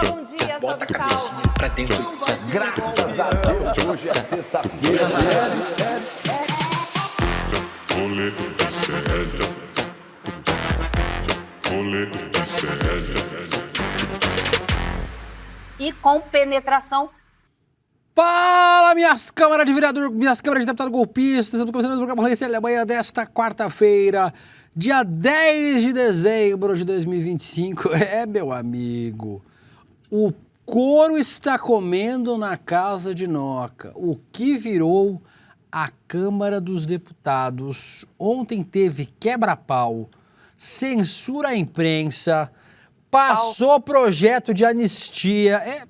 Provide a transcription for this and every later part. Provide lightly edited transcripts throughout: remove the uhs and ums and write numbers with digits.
bom dia, Bota a salve, cabecinha salve. pra dentro. Graças a Deus, hoje é sexta-feira. Rolê de sério. Rolê de sério. E com penetração. Fala, minhas câmaras de vereador, minhas câmaras de deputado golpista. Estamos começando o programa Rolê Sério amanhã desta quarta-feira, dia 10 de dezembro de 2025. Meu amigo, o couro está comendo na casa de Noca. O que virou a Câmara dos Deputados? Ontem teve quebra-pau, censura à imprensa, passou projeto de anistia.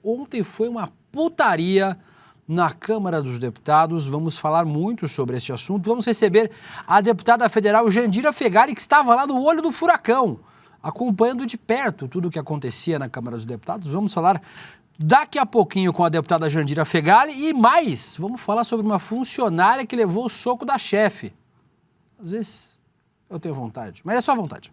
Ontem foi uma putaria na Câmara dos Deputados. Vamos falar muito sobre esse assunto. Vamos receber a deputada federal Jandira Fegali, que estava lá no olho do furacão, acompanhando de perto tudo o que acontecia na Câmara dos Deputados. Vamos falar daqui a pouquinho com a deputada Jandira Fegali e mais, vamos falar sobre uma funcionária que levou o soco da chefe. Às vezes eu tenho vontade, mas é só vontade.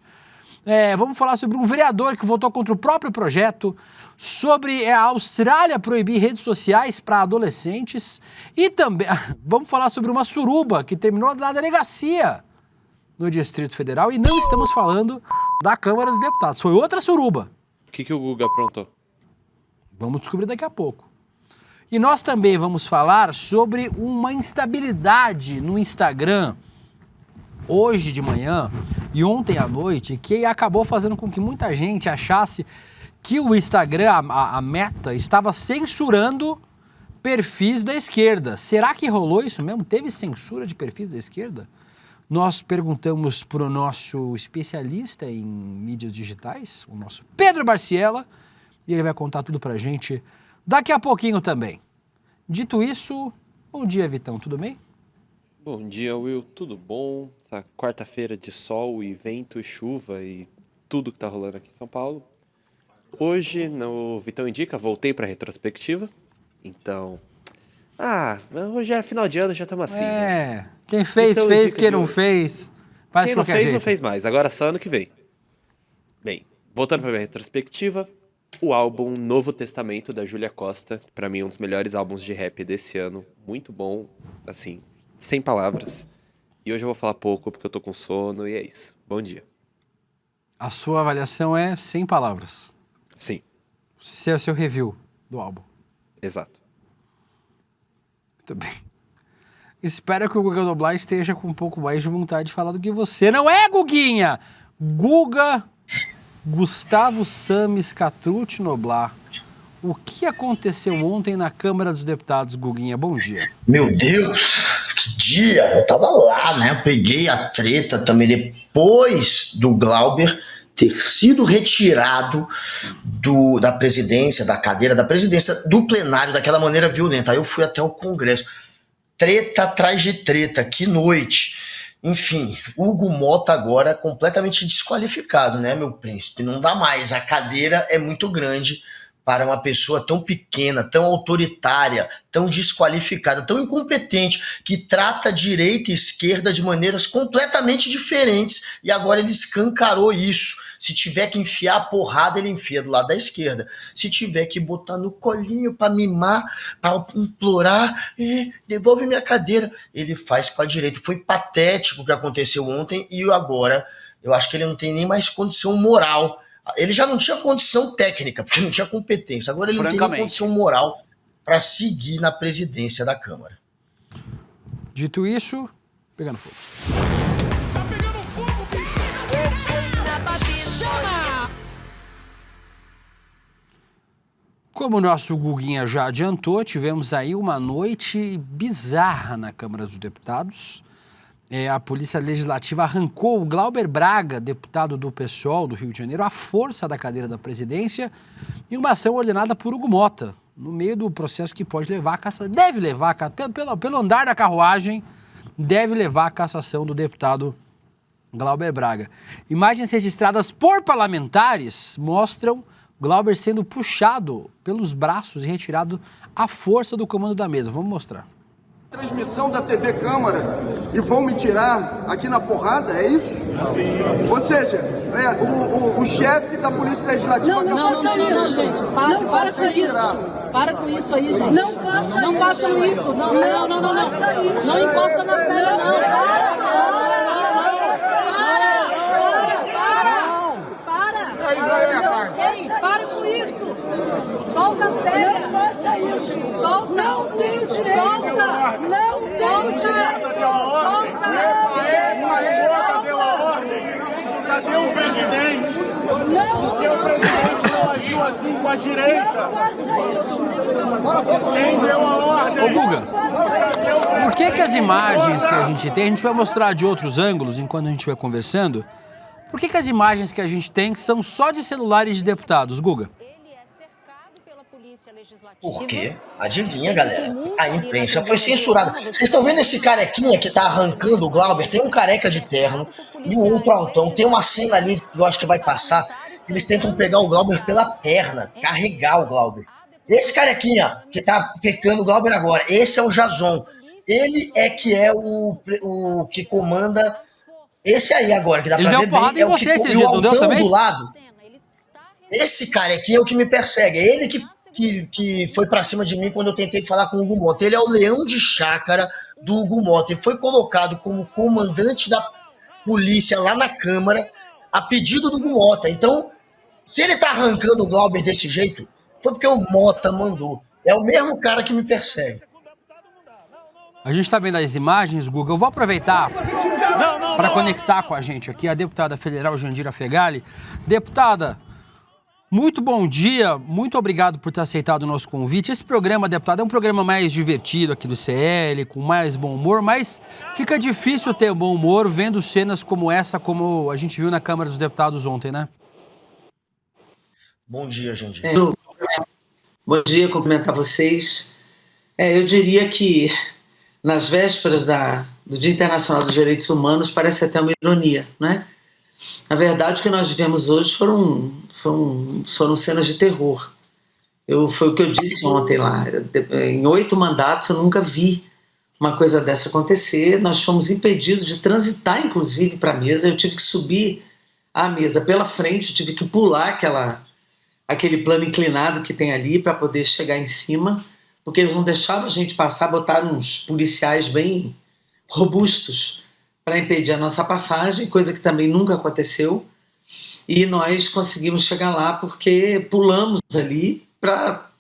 Vamos falar sobre um vereador que votou contra o próprio projeto, sobre a Austrália proibir redes sociais para adolescentes e também vamos falar sobre uma suruba que terminou na delegacia no Distrito Federal e não estamos falando da Câmara dos Deputados, foi outra suruba. O que o Guga aprontou? Vamos descobrir daqui a pouco. E nós também vamos falar sobre uma instabilidade no Instagram hoje de manhã e ontem à noite, que acabou fazendo com que muita gente achasse que o Instagram, a Meta, estava censurando perfis da esquerda. Será que rolou isso mesmo? Teve censura de perfis da esquerda? Nós perguntamos para o nosso especialista em mídias digitais, o nosso Pedro Barciela, e ele vai contar tudo para a gente daqui a pouquinho também. Dito isso, bom dia, Vitão, tudo bem? Bom dia, Will, tudo bom? Essa quarta-feira de sol e vento e chuva e tudo que tá rolando aqui em São Paulo. Hoje, no Vitão Indica, voltei pra retrospectiva. Então, hoje é final de ano, já estamos assim. Né? Quem fez, Vitão fez, Indica quem não fez, faz quem de não qualquer fez, jeito. não fez mais, agora só ano que vem. Bem, voltando pra minha retrospectiva, o álbum Novo Testamento, da Júlia Costa, pra mim um dos melhores álbuns de rap desse ano, muito bom, assim, sem palavras. E hoje eu vou falar pouco porque eu tô com sono e é isso. Bom dia. A sua avaliação é sem palavras. Sim. Esse é o seu review do álbum. Exato. Muito bem. Espero que o Guga Noblar esteja com um pouco mais de vontade de falar do que você. Não é, Guguinha? Guga, Gustavo Samis Catrucci Noblar. O que aconteceu ontem na Câmara dos Deputados, Guguinha? Bom dia. Meu Deus, que dia! Eu tava lá, né? Eu peguei a treta também depois do Glauber ter sido retirado da presidência, da cadeira da presidência, do plenário, daquela maneira violenta. Aí eu fui até o Congresso. Treta atrás de treta, que noite. Enfim, Hugo Mota agora completamente desqualificado, né, meu príncipe? Não dá mais, a cadeira é muito grande para uma pessoa tão pequena, tão autoritária, tão desqualificada, tão incompetente, que trata direita e esquerda de maneiras completamente diferentes, e agora ele escancarou isso. Se tiver que enfiar a porrada, ele enfia do lado da esquerda. Se tiver que botar no colinho para mimar, para implorar, devolve minha cadeira, ele faz com a direita. Foi patético o que aconteceu ontem, e agora eu acho que ele não tem nem mais condição moral. Ele já não tinha condição técnica, porque não tinha competência. Agora ele não tem nem condição moral para seguir na presidência da Câmara. Dito isso, pegando fogo. Tá pegando fogo, bicho! Como o nosso Guguinha já adiantou, tivemos aí uma noite bizarra na Câmara dos Deputados. A Polícia Legislativa arrancou o Glauber Braga, deputado do PSOL do Rio de Janeiro, à força da cadeira da presidência, em uma ação ordenada por Hugo Mota, no meio do processo que pode levar a cassação, deve levar, pelo andar da carruagem, deve levar a cassação do deputado Glauber Braga. Imagens registradas por parlamentares mostram Glauber sendo puxado pelos braços e retirado à força do comando da mesa. Vamos mostrar. Transmissão da TV Câmara e vão me tirar aqui na porrada, é isso? Ou seja, o chefe da Polícia Legislativa... Não faça isso, gente. Para com isso. Para com isso aí, gente. Não faça isso. Não façam isso. Não. Não encosta na cela, não. Para com isso! Solta a cela! Não faça isso! Solta! Não tenho direito! Solta! Não tenho direito! Solta! Cadê o presidente? Não Porque o presidente não agiu assim com a direita. Não faça isso! Quem deu a ordem? Ô, Guga, por que as imagens que a gente vai mostrar de outros ângulos enquanto a gente vai conversando, por que as imagens que a gente tem são só de celulares de deputados, Guga? Por quê? Adivinha, galera? A imprensa foi censurada. Vocês estão vendo esse carequinha que tá arrancando o Glauber? Tem um careca de terno e um outro altão. Tem uma cena ali que eu acho que vai passar. Eles tentam pegar o Glauber pela perna, carregar o Glauber. Esse carequinha que tá pegando o Glauber agora, esse é o Jason. Ele é que é o que comanda... Esse aí agora, que dá pra ver bem, é o que e o altão do lado. Esse cara aqui é o que me persegue. É ele que foi pra cima de mim quando eu tentei falar com o Hugo Mota. Ele é o leão de chácara do Hugo Mota. Ele foi colocado como comandante da polícia lá na Câmara a pedido do Hugo Mota. Então, se ele tá arrancando o Glauber desse jeito, foi porque o Mota mandou. É o mesmo cara que me persegue. A gente tá vendo as imagens, Guga. Eu vou aproveitar para conectar com a gente aqui a deputada federal Jandira Fegali. Deputada, muito bom dia, muito obrigado por ter aceitado o nosso convite. Esse programa, deputada, é um programa mais divertido aqui do CL, com mais bom humor, mas fica difícil ter bom humor vendo cenas como essa, como a gente viu na Câmara dos Deputados ontem, né? Bom dia, Jandira. Bom dia, cumprimentar vocês. Eu diria que nas vésperas do Dia Internacional dos Direitos Humanos parece até uma ironia, né? Na verdade, o que nós vivemos hoje foram cenas de terror. Foi o que eu disse ontem lá. Em 8 mandatos eu nunca vi uma coisa dessa acontecer. Nós fomos impedidos de transitar, inclusive, para a mesa. Eu tive que subir a mesa pela frente, eu tive que pular aquele plano inclinado que tem ali para poder chegar em cima, porque eles não deixavam a gente passar, botaram uns policiais bem robustos para impedir a nossa passagem, coisa que também nunca aconteceu, e nós conseguimos chegar lá porque pulamos ali para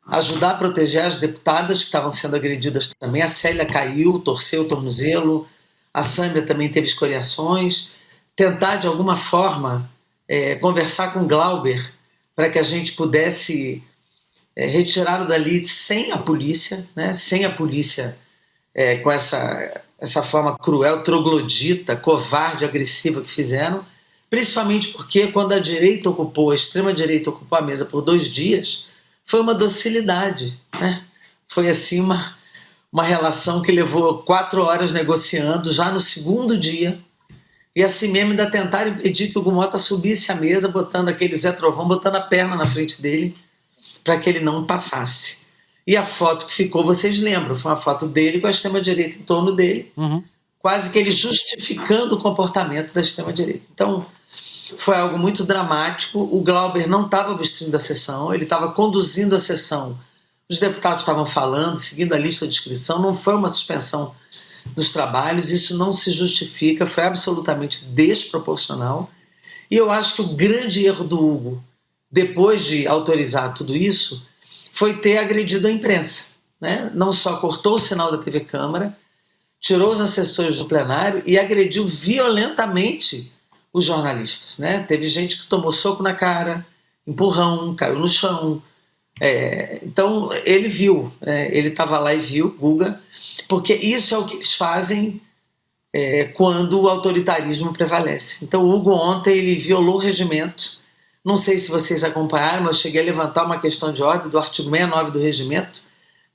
ajudar a proteger as deputadas que estavam sendo agredidas também. A Célia caiu, torceu o tornozelo, a Sâmbia também teve escoriações, tentar de alguma forma conversar com o Glauber para que a gente pudesse retirá-lo dali sem a polícia, né? Sem a polícia com essa forma cruel, troglodita, covarde, agressiva que fizeram, principalmente porque quando a extrema-direita ocupou a mesa por 2 dias, foi uma docilidade, né? Foi assim uma relação que levou 4 horas negociando, já no 2º dia, e assim mesmo ainda tentaram impedir que o Hugo Mota subisse a mesa, botando aquele Zé Trovão, botando a perna na frente dele, para que ele não passasse. E a foto que ficou, vocês lembram, foi uma foto dele com a extrema-direita em torno dele, quase que ele justificando o comportamento da extrema-direita. Então, foi algo muito dramático. O Glauber não estava obstruindo a sessão, ele estava conduzindo a sessão. Os deputados estavam falando, seguindo a lista de inscrição, não foi uma suspensão dos trabalhos, isso não se justifica, foi absolutamente desproporcional. E eu acho que o grande erro do Hugo, depois de autorizar tudo isso, foi ter agredido a imprensa, né? Não só cortou o sinal da TV Câmara, tirou os assessores do plenário e agrediu violentamente os jornalistas, né? Teve gente que tomou soco na cara, empurrão, caiu no chão. Então ele viu, ele estava lá e viu, Guga, porque isso é o que eles fazem quando o autoritarismo prevalece. Então o Hugo ontem ele violou o regimento. Não sei se vocês acompanharam, mas eu cheguei a levantar uma questão de ordem do artigo 69 do regimento.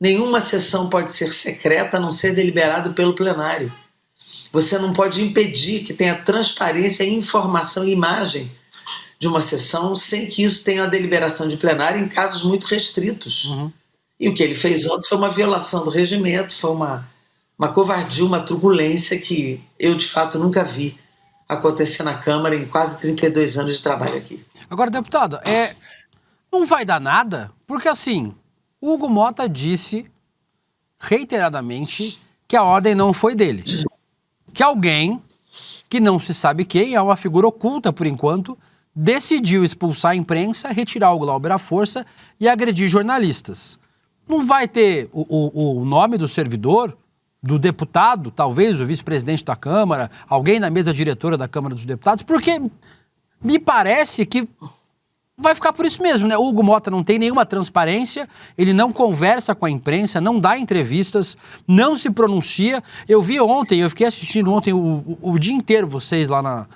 Nenhuma sessão pode ser secreta a não ser deliberado pelo plenário. Você não pode impedir que tenha transparência, informação e imagem de uma sessão sem que isso tenha a deliberação de plenário em casos muito restritos. E o que ele fez ontem foi uma violação do regimento, foi uma covardia, uma truculência que eu, de fato, nunca vi acontecer na Câmara em quase 32 anos de trabalho aqui. Agora, deputada, não vai dar nada, porque assim, o Hugo Motta disse reiteradamente que a ordem não foi dele. Que alguém, que não se sabe quem, é uma figura oculta por enquanto, decidiu expulsar a imprensa, retirar o Glauber à força e agredir jornalistas. Não vai ter o nome do servidor, do deputado, talvez o vice-presidente da Câmara, alguém na mesa diretora da Câmara dos Deputados, porque me parece que vai ficar por isso mesmo, né? O Hugo Motta não tem nenhuma transparência, ele não conversa com a imprensa, não dá entrevistas, não se pronuncia. Eu fiquei assistindo ontem o dia inteiro vocês lá na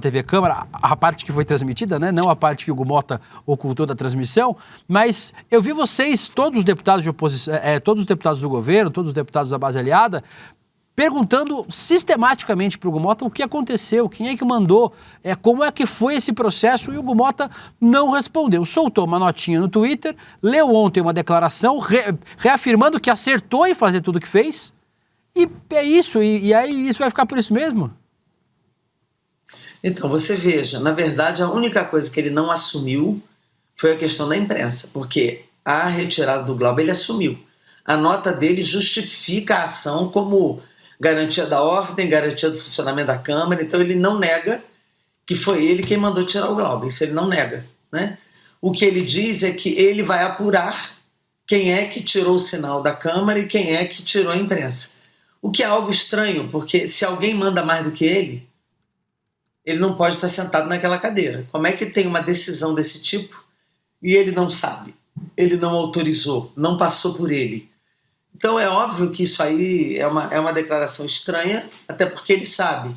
TV Câmara, a parte que foi transmitida, né? Não a parte que o Hugo Motta ocultou da transmissão, mas eu vi vocês, todos os deputados de oposição, todos os deputados do governo, todos os deputados da base aliada, perguntando sistematicamente para o Hugo Motta o que aconteceu, quem é que mandou, como é que foi esse processo, e o Hugo Motta não respondeu. Soltou uma notinha no Twitter, leu ontem uma declaração reafirmando que acertou em fazer tudo o que fez, e é isso, e aí isso vai ficar por isso mesmo? Então, você veja, na verdade, a única coisa que ele não assumiu foi a questão da imprensa, porque a retirada do Glauber ele assumiu. A nota dele justifica a ação como garantia da ordem, garantia do funcionamento da Câmara, então ele não nega que foi ele quem mandou tirar o Glauber, isso ele não nega, né? O que ele diz é que ele vai apurar quem é que tirou o sinal da Câmara e quem é que tirou a imprensa. O que é algo estranho, porque se alguém manda mais do que ele não pode estar sentado naquela cadeira. Como é que tem uma decisão desse tipo e ele não sabe, ele não autorizou, não passou por ele? Então é óbvio que isso aí é uma declaração estranha, até porque ele sabe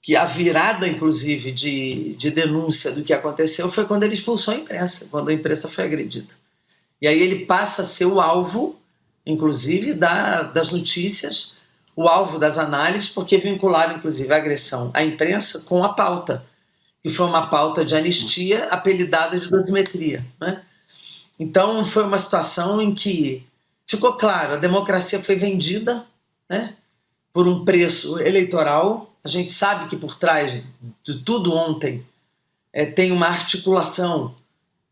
que a virada, inclusive, de denúncia do que aconteceu foi quando ele expulsou a imprensa, quando a imprensa foi agredida. E aí ele passa a ser o alvo, inclusive, das notícias, o alvo das análises, porque vincularam, inclusive, a agressão à imprensa com a pauta, que foi uma pauta de anistia apelidada de dosimetria, né? Então foi uma situação em que ficou claro, a democracia foi vendida, né, por um preço eleitoral. A gente sabe que por trás de tudo ontem tem uma articulação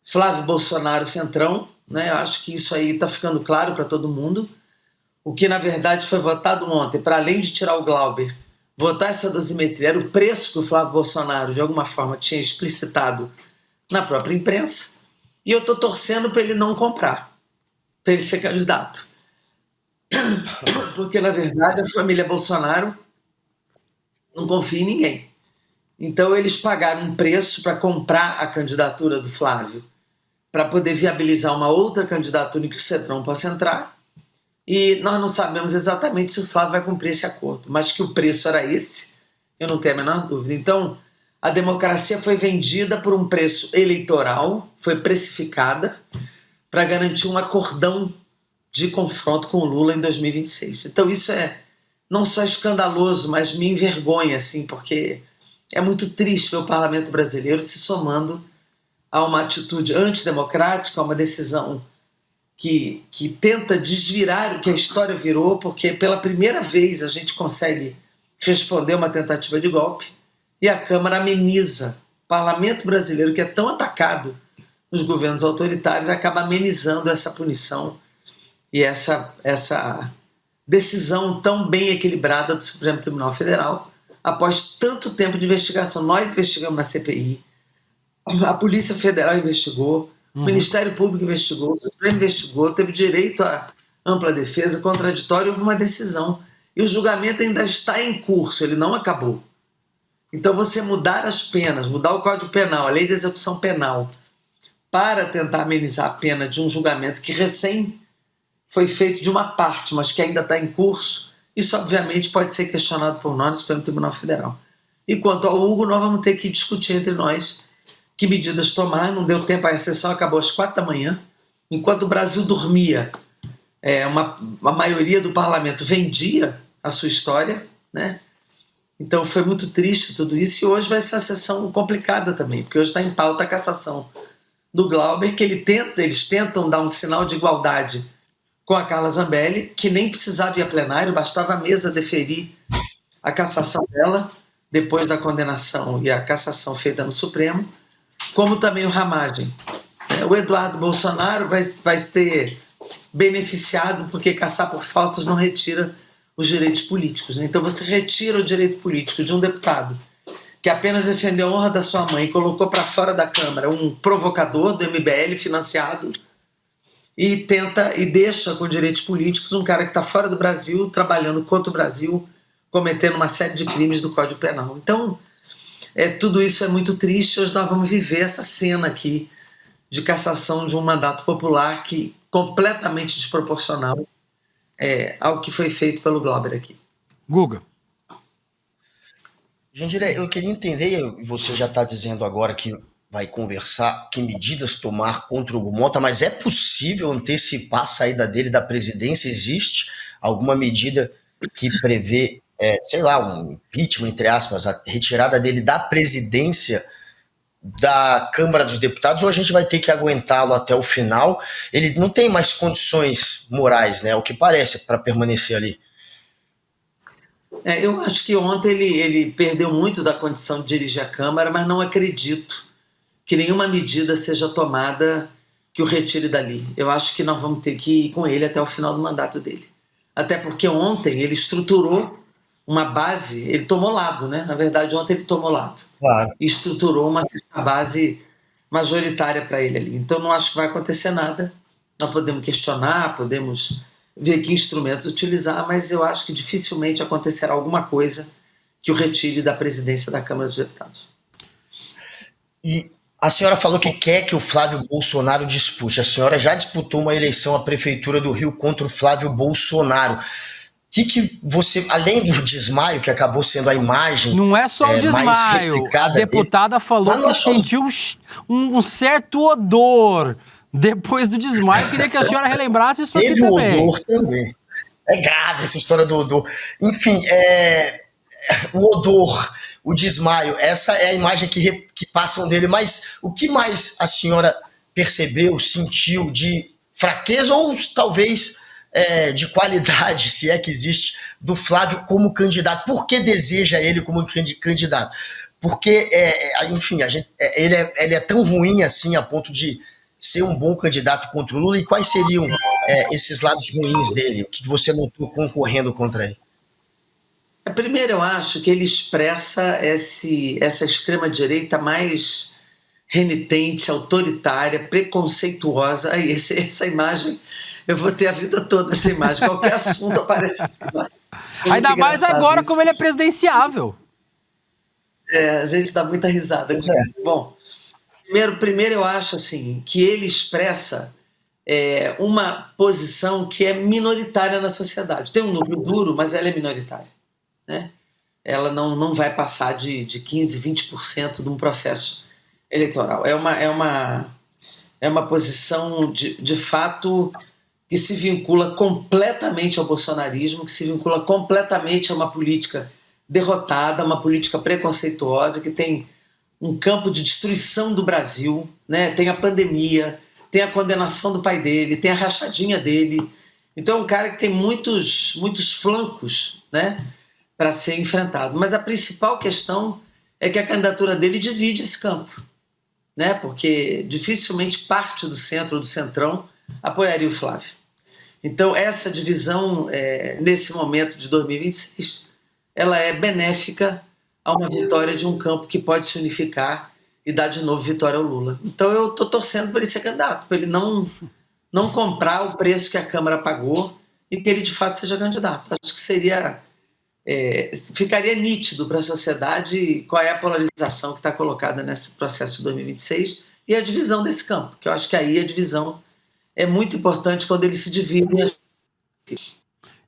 Flávio Bolsonaro Centrão, né? Eu acho que isso aí está ficando claro para todo mundo. O que na verdade foi votado ontem, para além de tirar o Glauber, votar essa dosimetria, era o preço que o Flávio Bolsonaro de alguma forma tinha explicitado na própria imprensa, e eu estou torcendo para ele não comprar, para ele ser candidato. Porque, na verdade, a família Bolsonaro não confia em ninguém. Então, eles pagaram um preço para comprar a candidatura do Flávio, para poder viabilizar uma outra candidatura em que o Centrão possa entrar, e nós não sabemos exatamente se o Flávio vai cumprir esse acordo, mas que o preço era esse, eu não tenho a menor dúvida. Então, a democracia foi vendida por um preço eleitoral, foi precificada, para garantir um acordão de confronto com o Lula em 2026. Então isso é não só escandaloso, mas me envergonha, assim, porque é muito triste ver o parlamento brasileiro se somando a uma atitude antidemocrática, a uma decisão que tenta desvirar o que a história virou, porque pela primeira vez a gente consegue responder uma tentativa de golpe e a Câmara ameniza. O parlamento brasileiro, que é tão atacado nos governos autoritários, acaba amenizando essa punição e essa decisão tão bem equilibrada do Supremo Tribunal Federal, após tanto tempo de investigação. Nós investigamos na CPI, a Polícia Federal investigou, o Ministério Público investigou, o Supremo investigou, teve direito à ampla defesa, contraditório, houve uma decisão. E o julgamento ainda está em curso, ele não acabou. Então você mudar as penas, mudar o Código Penal, a Lei de Execução Penal, para tentar amenizar a pena de um julgamento que recém foi feito de uma parte, mas que ainda está em curso, isso obviamente pode ser questionado por nós pelo Tribunal Federal. E quanto ao Hugo, nós vamos ter que discutir entre nós que medidas tomar. Não deu tempo, a sessão acabou às 4 da manhã, enquanto o Brasil dormia, a maioria do parlamento vendia a sua história, né? Então foi muito triste tudo isso, e hoje vai ser uma sessão complicada também, porque hoje está em pauta a cassação do Glauber, que eles tentam dar um sinal de igualdade com a Carla Zambelli, que nem precisava ir a plenário, bastava a mesa deferir a cassação dela, depois da condenação e a cassação feita no Supremo, como também o Ramagem. O Eduardo Bolsonaro vai ter beneficiado, porque caçar por faltas não retira os direitos políticos. Né? Então você retira o direito político de um deputado que apenas defendeu a honra da sua mãe e colocou para fora da Câmara um provocador do MBL financiado e deixa com direitos políticos um cara que está fora do Brasil, trabalhando contra o Brasil, cometendo uma série de crimes do Código Penal. Então, tudo isso é muito triste. Hoje nós vamos viver essa cena aqui de cassação de um mandato popular que completamente desproporcional ao que foi feito pelo Glauber aqui. Guga. Jandira, eu queria entender, você já está dizendo agora que vai conversar que medidas tomar contra o Hugo Mota, mas é possível antecipar a saída dele da presidência? Existe alguma medida que prevê, sei lá, um impeachment, entre aspas, a retirada dele da presidência da Câmara dos Deputados, ou a gente vai ter que aguentá-lo até o final? Ele não tem mais condições morais, né, o que parece, para permanecer ali. Eu acho que ontem ele perdeu muito da condição de dirigir a Câmara, mas não acredito que nenhuma medida seja tomada que o retire dali. Eu acho que nós vamos ter que ir com ele até o final do mandato dele. Até porque ontem ele estruturou uma base, ele tomou lado, né? Na verdade, ontem ele tomou lado. Claro. E estruturou uma base majoritária para ele ali. Então não acho que vai acontecer nada. Nós podemos questionar, podemos ver que instrumentos utilizar, mas eu acho que dificilmente acontecerá alguma coisa que o retire da presidência da Câmara dos Deputados. E a senhora falou que quer que o Flávio Bolsonaro dispute. A senhora já disputou uma eleição à Prefeitura do Rio contra o Flávio Bolsonaro. Que você, além do desmaio, que acabou sendo a imagem... Não é só o desmaio. A deputada falou que sentiu um certo odor depois do desmaio. Eu queria que a senhora relembrasse isso aqui também. Teve o odor também. É grave essa história do odor. Enfim, o odor, o desmaio, essa é a imagem que passam dele. Mas o que mais a senhora percebeu, sentiu de fraqueza ou talvez de qualidade, se é que existe, do Flávio como candidato? Por que deseja ele como candidato? Porque, enfim, ele é tão ruim assim a ponto de ser um bom candidato contra o Lula? E quais seriam esses lados ruins dele? O que você notou concorrendo contra ele? Primeiro, eu acho que ele expressa essa extrema-direita mais renitente, autoritária, preconceituosa. Aí, essa imagem, eu vou ter a vida toda essa imagem. Qualquer assunto aparece essa imagem. Ainda mais agora, como ele é presidenciável. A gente dá muita risada com isso. Bom, primeiro eu acho assim, que ele expressa uma posição que é minoritária na sociedade. Tem um núcleo duro, mas ela é minoritária. Né? Ela não vai passar de 15%, 20% de um processo eleitoral. É uma posição, de fato, que se vincula completamente ao bolsonarismo, que se vincula completamente a uma política derrotada, uma política preconceituosa, que tem um campo de destruição do Brasil, né? Tem a pandemia, tem a condenação do pai dele, tem a rachadinha dele. Então é um cara que tem muitos flancos, né, para ser enfrentado. Mas a principal questão é que a candidatura dele divide esse campo, né? Porque dificilmente parte do centro ou do centrão apoiaria o Flávio. Então essa divisão, nesse momento de 2026, ela é benéfica a uma vitória de um campo que pode se unificar e dar de novo vitória ao Lula. Então eu estou torcendo para ele ser candidato, para ele não comprar o preço que a Câmara pagou e que ele de fato seja candidato. Acho que ficaria nítido para a sociedade qual é a polarização que está colocada nesse processo de 2026 e a divisão desse campo, que eu acho que aí a divisão é muito importante quando eles se dividem.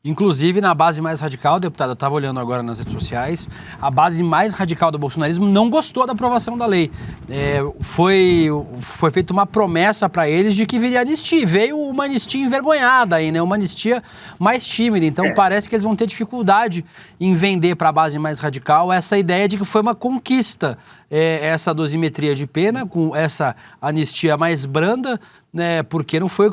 Inclusive, na base mais radical, deputado, eu estava olhando agora nas redes sociais, a base mais radical do bolsonarismo não gostou da aprovação da lei. Foi feita uma promessa para eles de que viria anistia. Veio uma anistia envergonhada aí, né? Uma anistia mais tímida. Então, parece que eles vão ter dificuldade em vender para a base mais radical essa ideia de que foi uma conquista essa dosimetria de pena, com essa anistia mais branda, né, porque não foi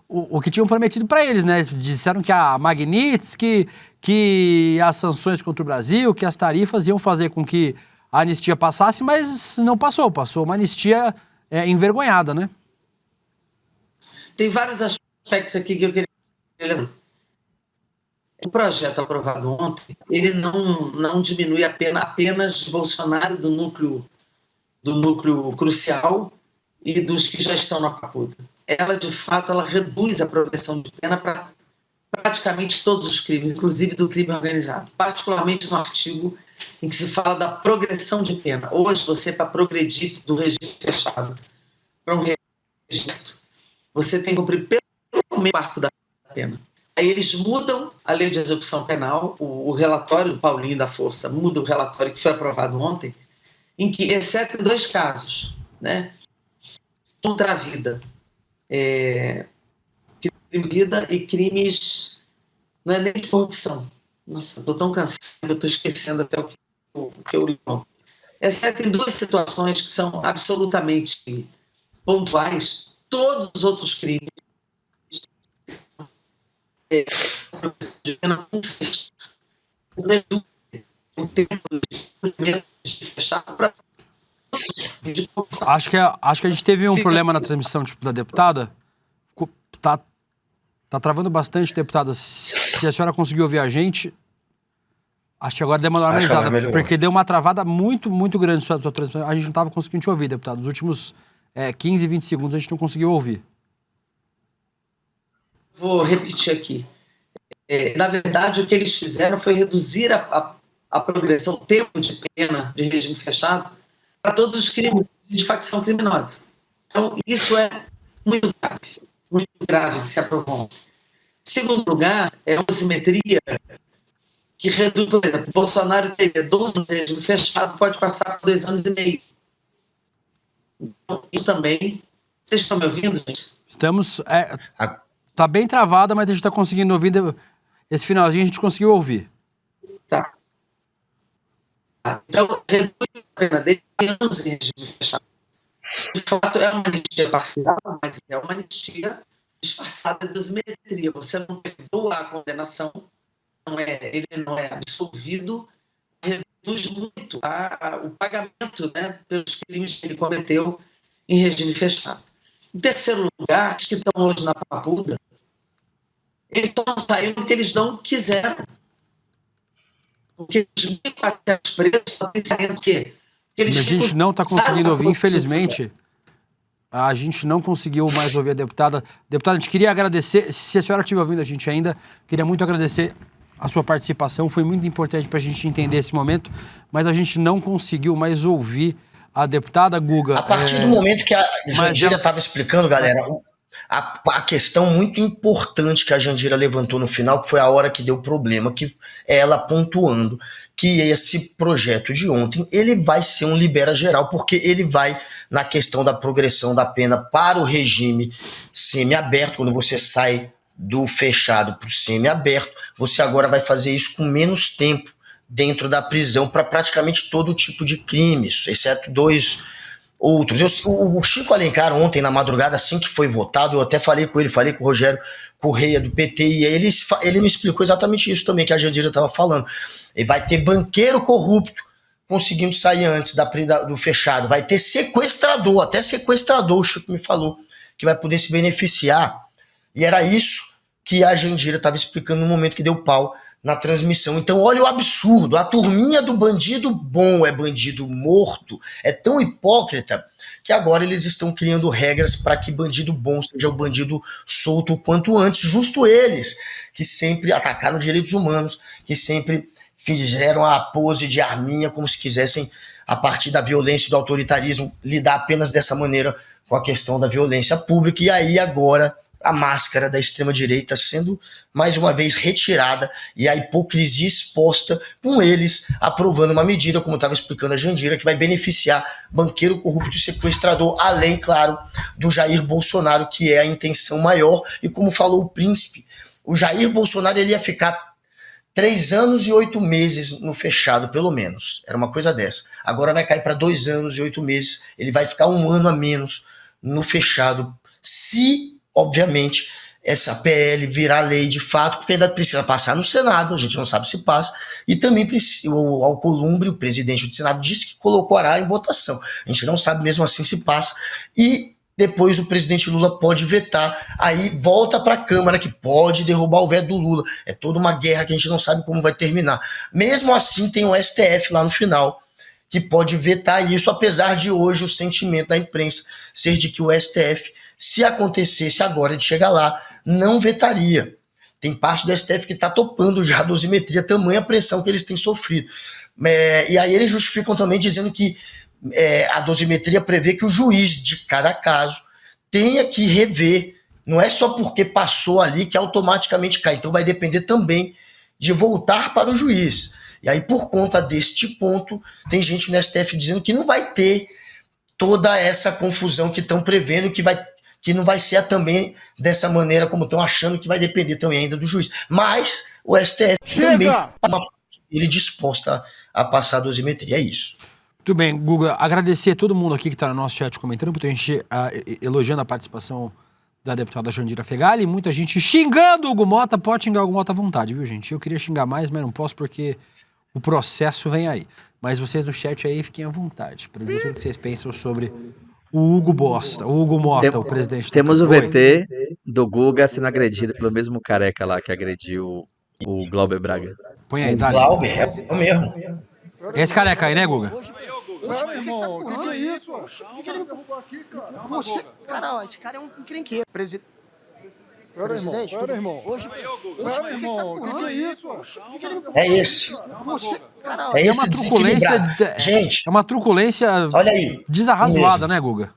o que tinham prometido para eles, né? Disseram que a Magnitsky, que as sanções contra o Brasil, que as tarifas iam fazer com que a anistia passasse, mas não passou. Passou uma anistia envergonhada, né? Tem vários aspectos aqui que eu queria levantar. O projeto aprovado ontem, ele não diminui a pena apenas de Bolsonaro, do núcleo crucial e dos que já estão na papuda. Ela, de fato, ela reduz a progressão de pena para praticamente todos os crimes, inclusive do crime organizado, particularmente no artigo em que se fala da progressão de pena. Hoje, você, para progredir do regime fechado para um regime aberto, você tem que cumprir pelo menos quarto da pena. Aí eles mudam a lei de execução penal, o relatório do Paulinho da Força muda o relatório que foi aprovado ontem, em que, exceto em 2 casos, né, contra a vida, vida e crimes, não é nem de corrupção. Nossa, estou tão cansado, eu estou esquecendo até o que eu li. Exceto em 2 situações que são absolutamente pontuais, todos os outros crimes de pena o tempo de fechado para Acho que a gente teve um problema na transmissão da deputada. Tá travando bastante, deputada. Se a senhora conseguiu ouvir a gente, acho que agora deu uma normalizada, porque deu uma travada muito, muito grande na sua transmissão. A gente não estava conseguindo te ouvir, deputado. Nos últimos 15, 20 segundos a gente não conseguiu ouvir. Vou repetir aqui. Na verdade, o que eles fizeram foi reduzir a progressão, o tempo de pena de regime fechado para todos os crimes de facção criminosa. Então, isso é muito grave que se aprovou. Segundo lugar, é uma simetria que reduz, por exemplo, Bolsonaro teria 12 anos de regime fechado, pode passar por 2 anos e meio. Então, isso também... Vocês estão me ouvindo, gente? Estamos... Tá bem travada, mas a gente tá conseguindo ouvir. Esse finalzinho a gente conseguiu ouvir. Tá. Então, reduz a pena dele anos em regime fechado. De fato, é uma anistia parcial, mas é uma anistia disfarçada de dosimetria. Você não perdoa a condenação, ele não é absolvido, reduz muito o pagamento, né, pelos crimes que ele cometeu em regime fechado. Em terceiro lugar, os que estão hoje na papuda, eles estão saindo porque eles não quiseram. Porque os 1.400 presos estão saindo por quê? A gente não está conseguindo ouvir, infelizmente. A gente não conseguiu mais ouvir a deputada. Deputada, a gente queria agradecer, se a senhora estiver ouvindo a gente ainda, queria muito agradecer a sua participação, foi muito importante para a gente entender esse momento, mas a gente não conseguiu mais ouvir a deputada Guga. A partir do momento que a Jandira estava explicando, galera, a questão muito importante que a Jandira levantou no final, que foi a hora que deu problema, que é ela pontuando que esse projeto de ontem, ele vai ser um libera geral, porque ele vai na questão da progressão da pena para o regime semiaberto, quando você sai do fechado para o semiaberto, você agora vai fazer isso com menos tempo dentro da prisão para praticamente todo tipo de crimes, exceto 2 outros. O Chico Alencar ontem na madrugada, assim que foi votado, eu até falei com ele, falei com o Rogério Correia do PT, e ele me explicou exatamente isso também que a Jandira estava falando. Ele vai ter banqueiro corrupto conseguindo sair antes do fechado, vai ter sequestrador, até sequestrador, o Chico me falou, que vai poder se beneficiar. E era isso que a Jandira estava explicando no momento que deu pau na transmissão. Então olha o absurdo, a turminha do bandido bom é bandido morto, é tão hipócrita que agora eles estão criando regras para que bandido bom seja o bandido solto o quanto antes, justo eles, que sempre atacaram direitos humanos, que sempre fizeram a pose de arminha como se quisessem, a partir da violência e do autoritarismo, lidar apenas dessa maneira com a questão da violência pública, e aí agora a máscara da extrema-direita sendo, mais uma vez, retirada e a hipocrisia exposta com eles aprovando uma medida, como estava explicando a Jandira, que vai beneficiar banqueiro corrupto e sequestrador, além, claro, do Jair Bolsonaro, que é a intenção maior. E como falou o príncipe, o Jair Bolsonaro ele ia ficar 3 anos e 8 meses no fechado, pelo menos. Era uma coisa dessa. Agora vai cair para 2 anos e 8 meses. Ele vai ficar 1 ano a menos no fechado, se, obviamente, essa PL virar lei de fato, porque ainda precisa passar no Senado, a gente não sabe se passa, e também o Alcolumbre, o presidente do Senado, disse que colocará em votação. A gente não sabe mesmo assim se passa, e depois o presidente Lula pode vetar, aí volta para a Câmara, que pode derrubar o veto do Lula. É toda uma guerra que a gente não sabe como vai terminar. Mesmo assim, tem o STF lá no final, que pode vetar isso, apesar de hoje o sentimento da imprensa ser de que o STF, se acontecesse agora de chegar lá, não vetaria. Tem parte do STF que está topando já a dosimetria, tamanha pressão que eles têm sofrido. E aí eles justificam também dizendo que a dosimetria prevê que o juiz de cada caso tenha que rever. Não é só porque passou ali que automaticamente cai. Então vai depender também de voltar para o juiz. E aí, por conta deste ponto, tem gente no STF dizendo que não vai ter toda essa confusão que estão prevendo, que não vai ser também dessa maneira como estão achando, que vai depender também ainda do juiz. Mas o STF também ele disposta a passar a dosimetria. É isso. Muito bem, Guga, agradecer a todo mundo aqui que está no nosso chat comentando, muita gente elogiando a participação da deputada Jandira Fegali, muita gente xingando o Hugo Mota. Pode xingar o Hugo Mota à vontade, viu, gente? Eu queria xingar mais, mas não posso porque o processo vem aí. Mas vocês no chat aí fiquem à vontade para dizer tudo o que vocês pensam sobre o Hugo Bosta, o Hugo Mota, o presidente. Temos o VT do Guga sendo agredido pelo mesmo careca lá que agrediu o Glauber Braga. Põe aí, Dali. Glauber, é o mesmo. Esse careca aí, né, Guga? Irmão, o que é isso? O que ele me derrubou aqui, cara? Você, cara, esse cara é um encrenqueiro. Presidente, irmão. Hoje, o que é isso? É esse. Você, cara, É É esse uma truculência, desequilibrado. Gente, é uma truculência olha aí. desarrazoada, né, Guga?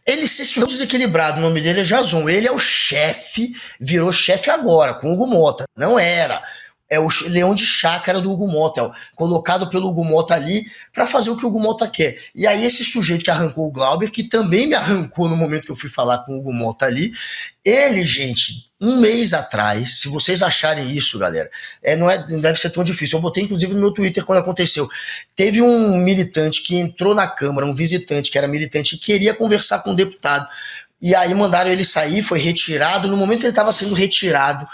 Ele se sentiu desequilibrado, o nome dele é Jason. Ele é o chefe, virou chefe agora, com o Hugo Mota. Não era. É o leão de chácara do Hugo Mota, colocado pelo Hugo Mota ali para fazer o que o Hugo Mota quer. E aí esse sujeito que arrancou o Glauber, que também me arrancou no momento que eu fui falar com o Hugo Mota ali, ele, gente, 1 mês atrás, se vocês acharem isso, galera, não deve ser tão difícil. Eu botei inclusive no meu Twitter quando aconteceu. Teve um militante que entrou na Câmara, um visitante que era militante e queria conversar com o deputado. E aí mandaram ele sair, foi retirado. No momento que ele estava sendo retirado,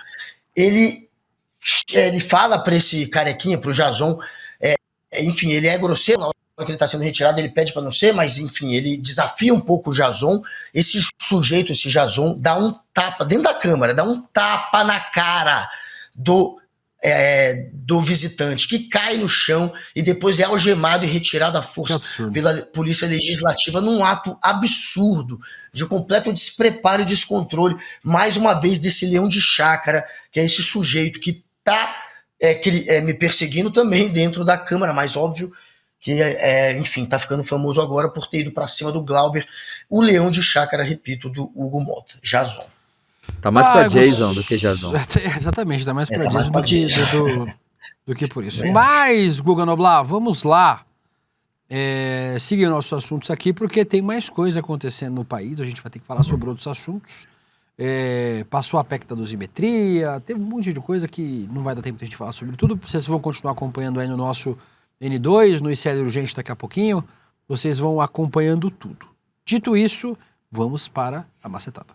ele fala para esse carequinha, pro Jason, enfim, ele é grosseiro, na hora que ele está sendo retirado, ele pede para não ser, mas enfim, ele desafia um pouco o Jason. Esse sujeito, esse Jason, dá um tapa dentro da Câmara, dá um tapa na cara do visitante, que cai no chão e depois é algemado e retirado à força pela Polícia Legislativa num ato absurdo, de completo despreparo e descontrole, mais uma vez desse leão de chácara, que é esse sujeito que está me perseguindo também dentro da Câmara, mas óbvio que, enfim, está ficando famoso agora por ter ido para cima do Glauber, o leão de chácara, repito, do Hugo Mota, Jason. Tá mais pra Jason do que Jason. Exatamente, tá mais pra Jason do que por isso. Mas, Guga Noblar, vamos lá seguir nossos assuntos aqui, porque tem mais coisa acontecendo no país, a gente vai ter que falar sobre outros assuntos. Passou a PEC da dosimetria, teve um monte de coisa que não vai dar tempo de a gente falar sobre tudo. Vocês vão continuar acompanhando aí no nosso N2, no ICL Urgente daqui a pouquinho, vocês vão acompanhando tudo. Dito isso, vamos para a macetada.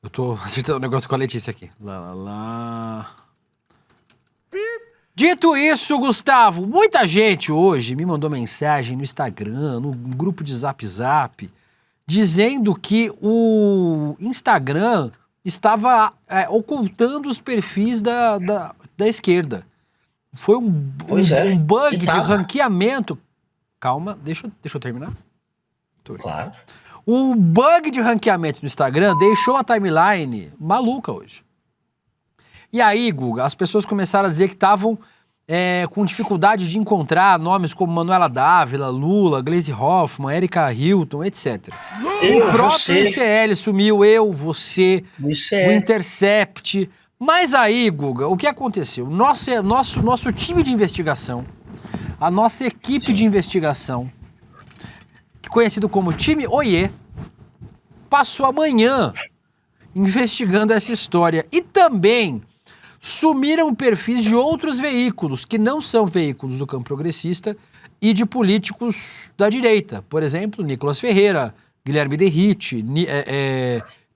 Eu tô acertando um negócio com a Letícia aqui. Dito isso, Gustavo, muita gente hoje me mandou mensagem no Instagram, no grupo de Zap Zap, dizendo que o Instagram estava ocultando os perfis da esquerda. Foi um bug de ranqueamento. Calma, deixa eu terminar. Claro. O bug de ranqueamento no Instagram deixou a timeline maluca hoje. E aí, Guga, as pessoas começaram a dizer que estavam com dificuldade de encontrar nomes como Manuela Dávila, Lula, Gleisi Hoffmann, Erika Hilton, etc. O próprio ICL sumiu, você, o Intercept. Mas aí, Guga, o que aconteceu? Nosso time de investigação a nossa equipe de investigação, conhecido como Time Oiê, passou a manhã investigando essa história e também sumiram perfis de outros veículos que não são veículos do campo progressista e de políticos da direita. Por exemplo, Nicolas Ferreira, Guilherme Derrite,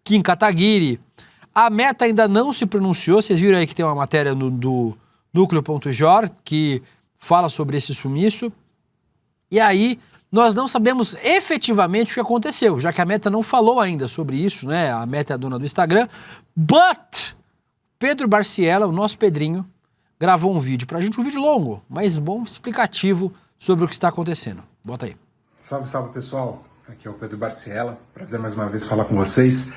Kim Kataguiri. A Meta ainda não se pronunciou, vocês viram aí que tem uma matéria do Núcleo.jor que fala sobre esse sumiço. E aí nós não sabemos efetivamente o que aconteceu, já que a Meta não falou ainda sobre isso, né? A Meta é a dona do Instagram. But Pedro Barciela, o nosso Pedrinho, gravou um vídeo pra gente, um vídeo longo, mas bom, explicativo sobre o que está acontecendo. Bota aí. Salve, salve, pessoal. Aqui é o Pedro Barciela. Prazer mais uma vez falar com vocês.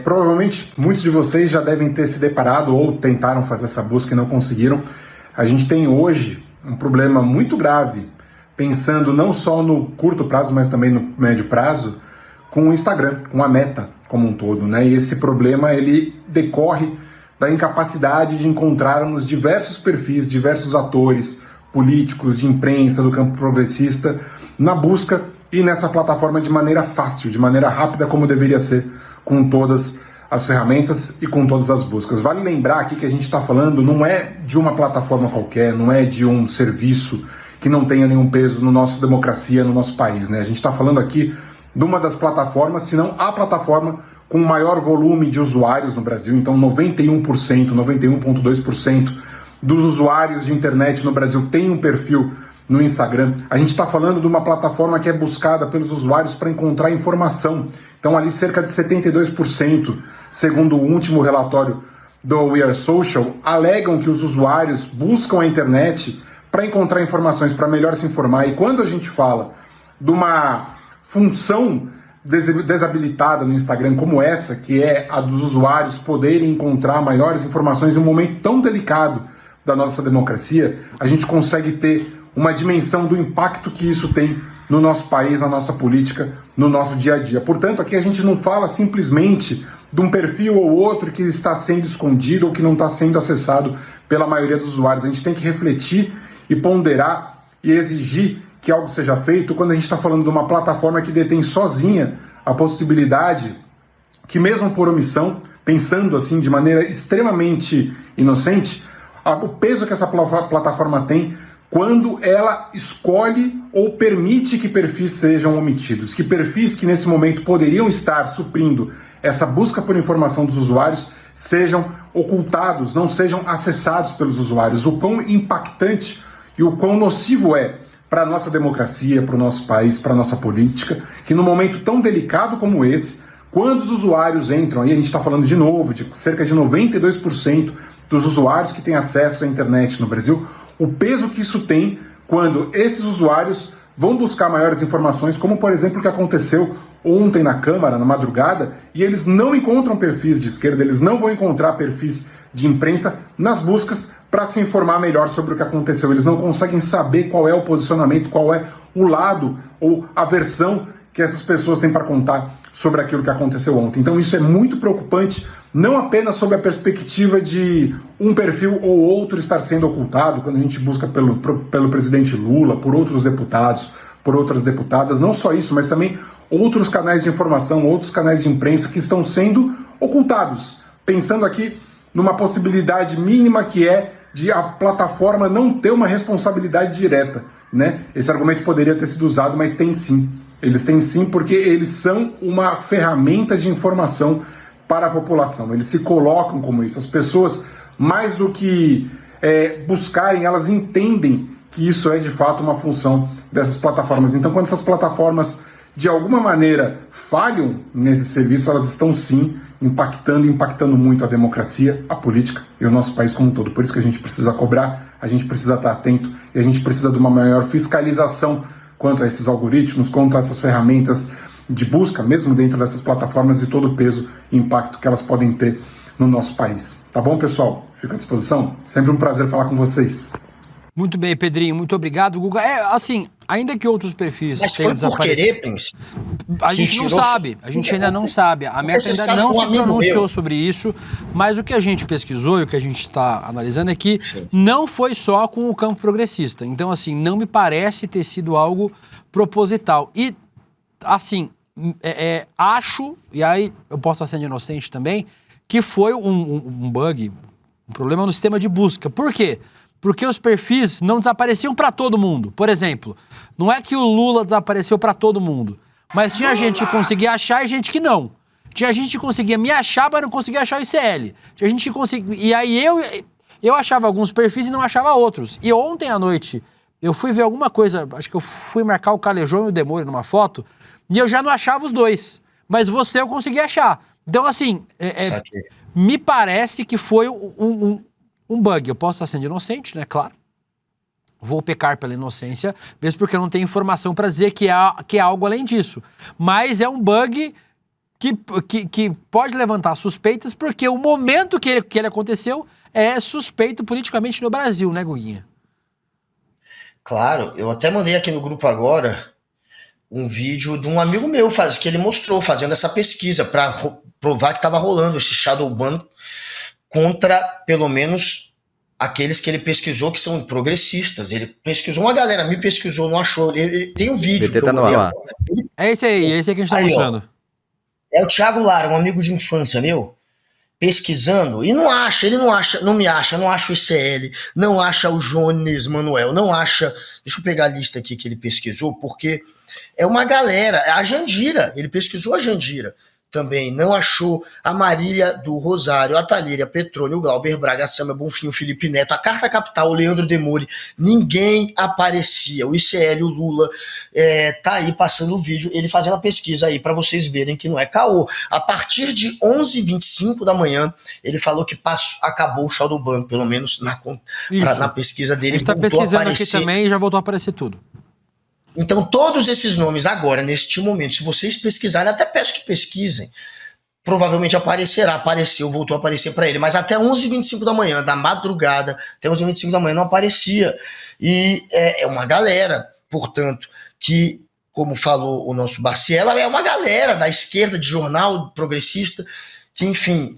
Provavelmente muitos de vocês já devem ter se deparado ou tentaram fazer essa busca e não conseguiram. A gente tem hoje um problema muito grave, pensando não só no curto prazo, mas também no médio prazo, com o Instagram, com a Meta como um todo, né? E esse problema, ele decorre da incapacidade de encontrarmos diversos perfis, diversos atores políticos, de imprensa, do campo progressista, na busca e nessa plataforma de maneira fácil, de maneira rápida, como deveria ser, com todas as ferramentas e com todas as buscas. Vale lembrar aqui que a gente está falando não é de uma plataforma qualquer, não é de um serviço que não tenha nenhum peso na nossa democracia, no nosso país, né? A gente está falando aqui de uma das plataformas, se não a plataforma com maior volume de usuários no Brasil. Então 91,2% dos usuários de internet no Brasil tem um perfil no Instagram. A gente está falando de uma plataforma que é buscada pelos usuários para encontrar informação. Então ali cerca de 72%, segundo o último relatório do We Are Social, alegam que os usuários buscam a internet para encontrar informações, para melhor se informar. E quando a gente fala de uma função desabilitada no Instagram como essa, que é a dos usuários poderem encontrar maiores informações em um momento tão delicado da nossa democracia, a gente consegue ter uma dimensão do impacto que isso tem no nosso país, na nossa política, no nosso dia a dia. Portanto, aqui a gente não fala simplesmente de um perfil ou outro que está sendo escondido ou que não está sendo acessado pela maioria dos usuários. A gente tem que refletir e ponderar e exigir que algo seja feito quando a gente está falando de uma plataforma que detém sozinha a possibilidade que, mesmo por omissão, pensando assim de maneira extremamente inocente, o peso que essa plataforma tem quando ela escolhe ou permite que perfis sejam omitidos, que perfis que nesse momento poderiam estar suprindo essa busca por informação dos usuários sejam ocultados, não sejam acessados pelos usuários. O quão impactante e o quão nocivo é para a nossa democracia, para o nosso país, para a nossa política, que num momento tão delicado como esse, quando os usuários entram, aí a gente está falando de novo, de cerca de 92% dos usuários que têm acesso à internet no Brasil, o peso que isso tem quando esses usuários vão buscar maiores informações, como por exemplo o que aconteceu ontem na Câmara, na madrugada, e eles não encontram perfis de esquerda, eles não vão encontrar perfis de imprensa nas buscas para se informar melhor sobre o que aconteceu. Eles não conseguem saber qual é o posicionamento, qual é o lado ou a versão que essas pessoas têm para contar sobre aquilo que aconteceu ontem. Então isso é muito preocupante, não apenas sob a perspectiva de um perfil ou outro estar sendo ocultado, quando a gente busca pelo presidente Lula, por outros deputados, por outras deputadas, não só isso, mas também outros canais de informação, outros canais de imprensa que estão sendo ocultados. Pensando aqui numa possibilidade mínima que é de a plataforma não ter uma responsabilidade direta, né? Esse argumento poderia ter sido usado, mas tem sim. Eles têm sim, porque eles são uma ferramenta de informação para a população. Eles se colocam como isso. As pessoas, mais do que buscarem, elas entendem que isso é de fato uma função dessas plataformas. Então, quando essas plataformas de alguma maneira falham nesse serviço, elas estão sim impactando muito a democracia, a política e o nosso país como um todo. Por isso que a gente precisa cobrar, a gente precisa estar atento e a gente precisa de uma maior fiscalização quanto a esses algoritmos, quanto a essas ferramentas de busca, mesmo dentro dessas plataformas, e todo o peso e impacto que elas podem ter no nosso país. Tá bom, pessoal? Fico à disposição. Sempre um prazer falar com vocês. Muito bem, Pedrinho, muito obrigado, Guga. Assim, Ainda que outros perfis Mas tenham foi por desaparecido. querer, Príncipe? A gente não sabe, a gente ainda não sabe. A Meta ainda não se pronunciou sobre isso, mas o que a gente pesquisou e o que a gente está analisando é que não foi só com o campo progressista. Então, assim, não me parece ter sido algo proposital. E, assim, acho, e aí eu posso estar sendo inocente também, que foi um bug, um problema no sistema de busca. Por quê? Porque os perfis não desapareciam para todo mundo. Por exemplo, não é que o Lula desapareceu para todo mundo, mas tinha gente que conseguia achar e gente que não. Tinha gente que conseguia me achar, mas não conseguia achar o ICL. Tinha gente que conseguia... E aí eu achava alguns perfis e não achava outros. E ontem à noite eu fui ver alguma coisa, acho que eu fui marcar o Calejão e o Demônio numa foto, e eu já não achava os dois. Mas você eu consegui achar. Então, assim, me parece que foi um bug. Eu posso estar sendo inocente, né? Claro. Vou pecar pela inocência, mesmo porque eu não tenho informação para dizer que é algo além disso. Mas é um bug que pode levantar suspeitas, porque o momento que ele aconteceu é suspeito politicamente no Brasil, né, Guguinha? Claro, eu até mandei aqui no grupo agora um vídeo de um amigo meu que ele mostrou fazendo essa pesquisa para provar que estava rolando esse shadow ban contra, pelo menos, aqueles que ele pesquisou que são progressistas. Ele pesquisou, uma galera me pesquisou, não achou. Ele tem um vídeo que eu mandei. É esse aí que a gente está mostrando. Ó, é o Thiago Lara, um amigo de infância meu, pesquisando, e não acha, não me acha, não acha o ICL, não acha o Jones Manuel, não acha, deixa eu pegar a lista aqui que ele pesquisou, porque é uma galera, a Jandira, ele pesquisou a Jandira também, não achou a Marília do Rosário, a Talíria Petrônio, o Glauber Braga, a Sâmia Bonfim, o Felipe Neto, a Carta Capital, o Leandro Demore, ninguém aparecia. O ICL, o Lula, tá aí passando o vídeo, ele fazendo a pesquisa aí, para vocês verem que não é caô. A partir de 11h25 da manhã, ele falou que acabou o shadow ban, pelo menos na pesquisa dele. Ele está pesquisando aqui também e já voltou a aparecer tudo. Então, todos esses nomes agora, neste momento, se vocês pesquisarem, até peço que pesquisem, provavelmente apareceu, voltou a aparecer para ele, mas até 11h25 da manhã, da madrugada, até 11h25 da manhã não aparecia. E é uma galera, portanto, que, como falou o nosso Barciela, é uma galera da esquerda, de jornal progressista, que, enfim,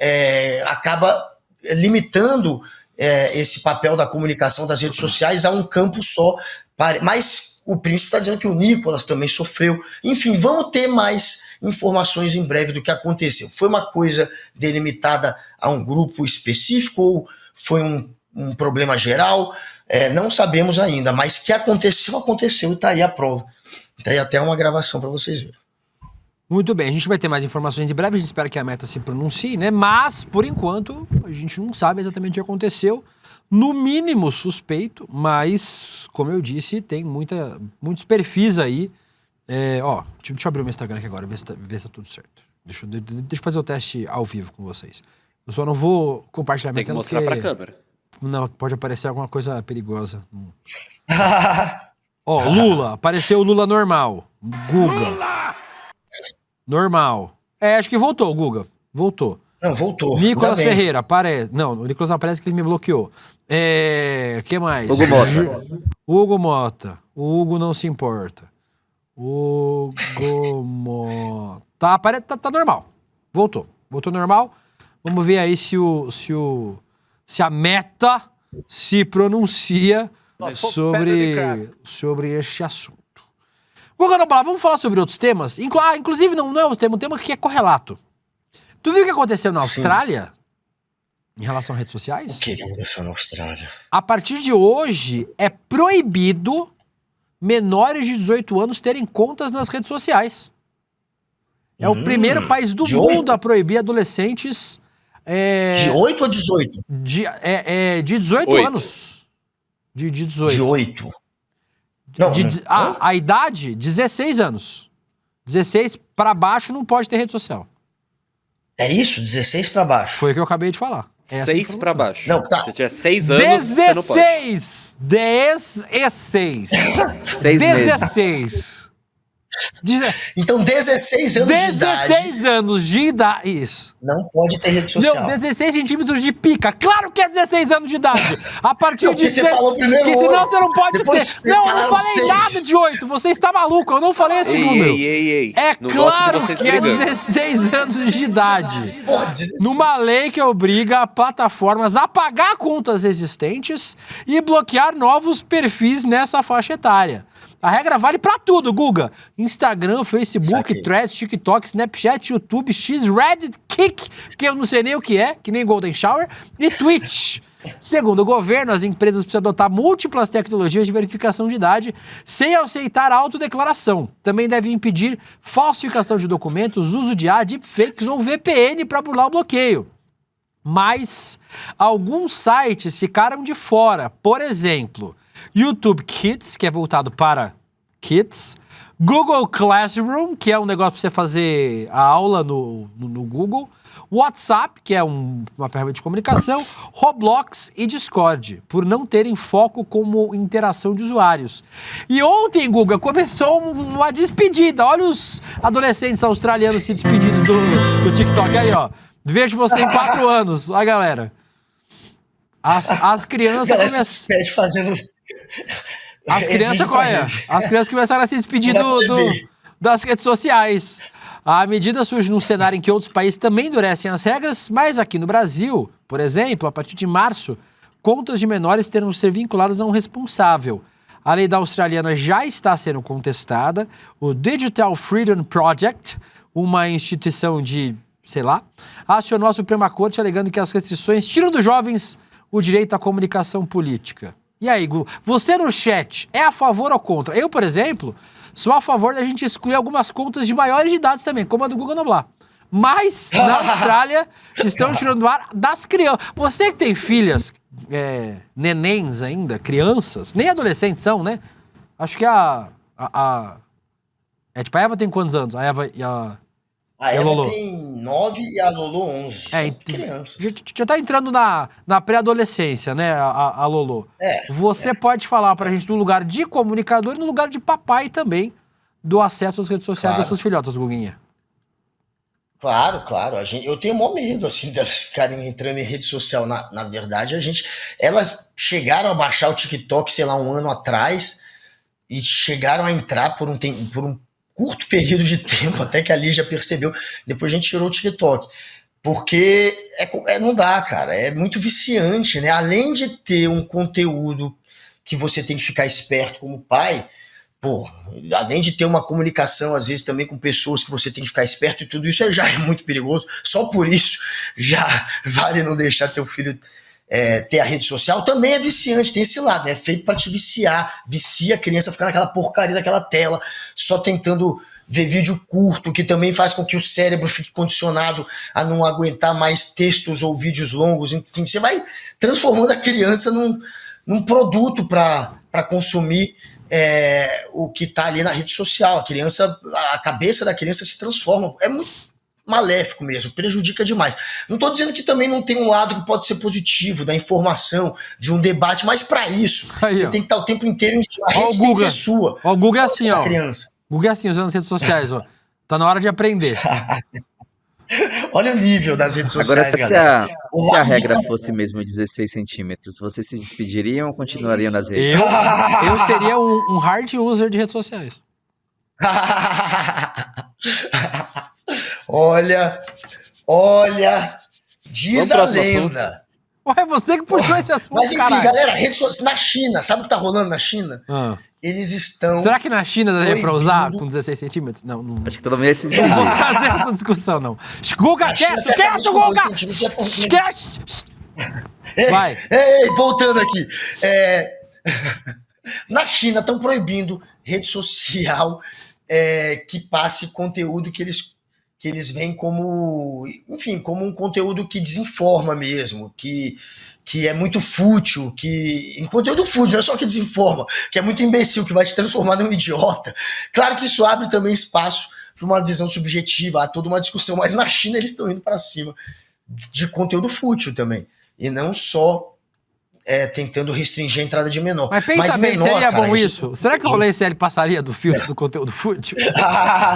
acaba limitando esse papel da comunicação das redes sociais a um campo só, mas o Príncipe está dizendo que o Nicolas também sofreu. Enfim, vamos ter mais informações em breve do que aconteceu. Foi uma coisa delimitada a um grupo específico ou foi um problema geral? Não sabemos ainda, mas que aconteceu e está aí a prova. Está aí até uma gravação para vocês verem. Muito bem, a gente vai ter mais informações em breve, a gente espera que a Meta se pronuncie, né? Mas, por enquanto, a gente não sabe exatamente o que aconteceu. No mínimo suspeito, mas, como eu disse, tem muitos perfis aí. Deixa eu abrir o meu Instagram aqui agora, ver se tá tudo certo. Deixa eu fazer o teste ao vivo com vocês. Eu só não vou compartilhar minha tela. Tem que mostrar pra câmera. Não, pode aparecer alguma coisa perigosa. Lula, apareceu o Lula normal. Guga. Lula! Normal. Acho que voltou, Guga. Voltou. Não, voltou. Nicolas Ferreira, aparece. Não, o Nicolas aparece que ele me bloqueou. Que mais? Hugo Mota. Hugo Mota. O Hugo não se importa. Hugo Mota. Tá normal. Voltou normal. Vamos ver aí se a Meta se pronuncia sobre este assunto. Vamos falar sobre outros temas. Inclusive, não é um tema que é correlato. Tu viu o que aconteceu na Austrália? Em relação a redes sociais? O que aconteceu na Austrália? A partir de hoje, é proibido menores de 18 anos terem contas nas redes sociais. É o primeiro país do mundo a proibir adolescentes... De 8 ou 18? De 18 anos. De 18. De 8. A idade, 16 anos. 16 para baixo não pode ter rede social. É isso? 16 para baixo? Foi o que eu acabei de falar. 6 para baixo. Não, tá. Se tiver 6 anos, 16, você não pode. 16. 6 meses. 16. Então, 16 anos de idade. 16 anos de idade. Isso. Não pode ter rede social. Não, 16 centímetros de pica. Claro que é 16 anos de idade. A partir de você falou primeiro que senão 8. você não pode Depois ter. Não, eu não falaram falei 6. nada de 8. Você está maluco. Eu não falei esse número. Ei. É Não gosto de claro vocês que é brigando. 16 anos de idade. Porra, 16. Numa lei que obriga plataformas a pagar contas existentes e bloquear novos perfis nessa faixa etária. A regra vale pra tudo, Guga. Instagram, Facebook, Saquei. Threads, TikTok, Snapchat, YouTube, X, Reddit, Kik, que eu não sei nem o que é, que nem Golden Shower, e Twitch. Segundo o governo, as empresas precisam adotar múltiplas tecnologias de verificação de idade sem aceitar a autodeclaração. Também devem impedir falsificação de documentos, uso de deepfakes ou VPN para burlar o bloqueio. Mas alguns sites ficaram de fora. Por exemplo, YouTube Kids, que é voltado para kids, Google Classroom, que é um negócio para você fazer a aula no Google, WhatsApp, que é uma ferramenta de comunicação, Roblox e Discord, por não terem foco como interação de usuários. E ontem, Guga, começou uma despedida. Olha os adolescentes australianos se despedindo do TikTok. Aí, ó. Vejo você em 4 anos. Olha, galera. As crianças começam fazendo... As crianças começaram a se despedir das redes sociais. A medida surge num cenário em que outros países também endurecem as regras, mas aqui no Brasil, por exemplo, a partir de março, contas de menores terão que ser vinculadas a um responsável. A lei da australiana já está sendo contestada. O Digital Freedom Project, uma instituição de, acionou a Suprema Corte alegando que as restrições tiram dos jovens o direito à comunicação política. E aí, Gu, você no chat é a favor ou contra? Eu, por exemplo, sou a favor da gente excluir algumas contas de maiores de idade também, como a do Guga Noblar. Mas, na Austrália, estão tirando do ar das crianças. Você que tem filhas, nenéns ainda, crianças, nem adolescentes são, né? Acho que a Eva tem quantos anos? A Eva e a Eva Lolo tem 9 e a Lolo 11. São crianças. Já tá entrando na pré-adolescência, né, a Lolo. Você pode falar pra gente no lugar de comunicador e no lugar de papai também, do acesso às redes sociais das suas filhotas, Guguinha. Claro. Eu tenho o maior medo, assim, delas ficarem entrando em rede social. Na verdade, elas chegaram a baixar o TikTok, sei lá, 1 ano atrás, e chegaram a entrar por um curto período de tempo, até que a Lígia percebeu. Depois a gente tirou o TikTok. Porque não dá, cara. É muito viciante, né? Além de ter um conteúdo que você tem que ficar esperto como pai, além de ter uma comunicação, às vezes, também com pessoas que você tem que ficar esperto e tudo isso já é muito perigoso. Só por isso já vale não deixar teu filho ter a rede social. Também é viciante, tem esse lado, né? É feito pra te viciar. Vicia a criança a ficar naquela porcaria daquela tela, só tentando ver vídeo curto, que também faz com que o cérebro fique condicionado a não aguentar mais textos ou vídeos longos. Enfim, você vai transformando a criança num produto para consumir o que tá ali na rede social. A cabeça da criança se transforma. É muito maléfico mesmo, prejudica demais. Não estou dizendo que também não tem um lado que pode ser positivo, da informação, de um debate, mas para isso, você tem que estar o tempo inteiro em cima. A rede tem que ser sua. Ó, o Guga é assim, ó. Criança. Guga é assim, usando as redes sociais, ó. Tá na hora de aprender. Olha o nível das redes sociais, agora, se a regra fosse mesmo 16 centímetros, vocês se despediriam ou continuariam nas redes? Eu seria um hard user de redes sociais. Olha, diz a lenda. Ué, você que puxou esse assunto, mas enfim, caralho. galera, redes sociais na China, sabe o que tá rolando na China? Eles estão... Será que na China daria pra usar com 16 centímetros? Não. Acho que todo mundo ia se despedir. Não vou fazer essa discussão, não. Guga, quieto, Guga! Esquece! Vai. Ei, voltando aqui. Na China estão proibindo rede social que passe conteúdo que eles veem como um conteúdo que desinforma mesmo, que é muito fútil, em conteúdo fútil, não é só que desinforma, que é muito imbecil, que vai te transformar num idiota. Claro que isso abre também espaço para uma visão subjetiva, há toda uma discussão, mas na China eles estão indo para cima de conteúdo fútil também, e não só tentando restringir a entrada de menor. Mas pensa bem, menor, seria cara, bom isso? Será que o Rolê CL passaria do filtro do conteúdo fútil?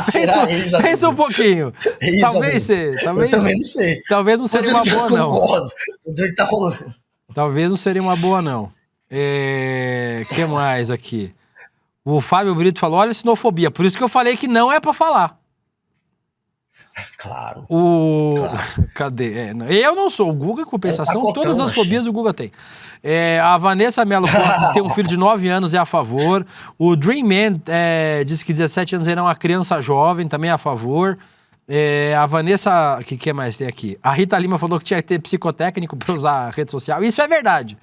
Será? Pensa um pouquinho. Talvez. Eu também não sei. Talvez não seria uma boa, não. Concordo. Tô dizendo que tá rolando. Talvez não seria uma boa, não. Que mais aqui? O Fábio Brito falou, olha a sinofobia. Por isso que eu falei que não é pra falar. Claro. Cadê? Eu não sou. O Guga, em compensação, todas as fobias o Guga tem. A Vanessa Mello Costa tem um filho de 9 anos, é a favor. O Dream Man disse que 17 anos era uma criança jovem, também é a favor. A Vanessa... O que mais tem aqui? A Rita Lima falou que tinha que ter psicotécnico pra usar a rede social. Isso é verdade.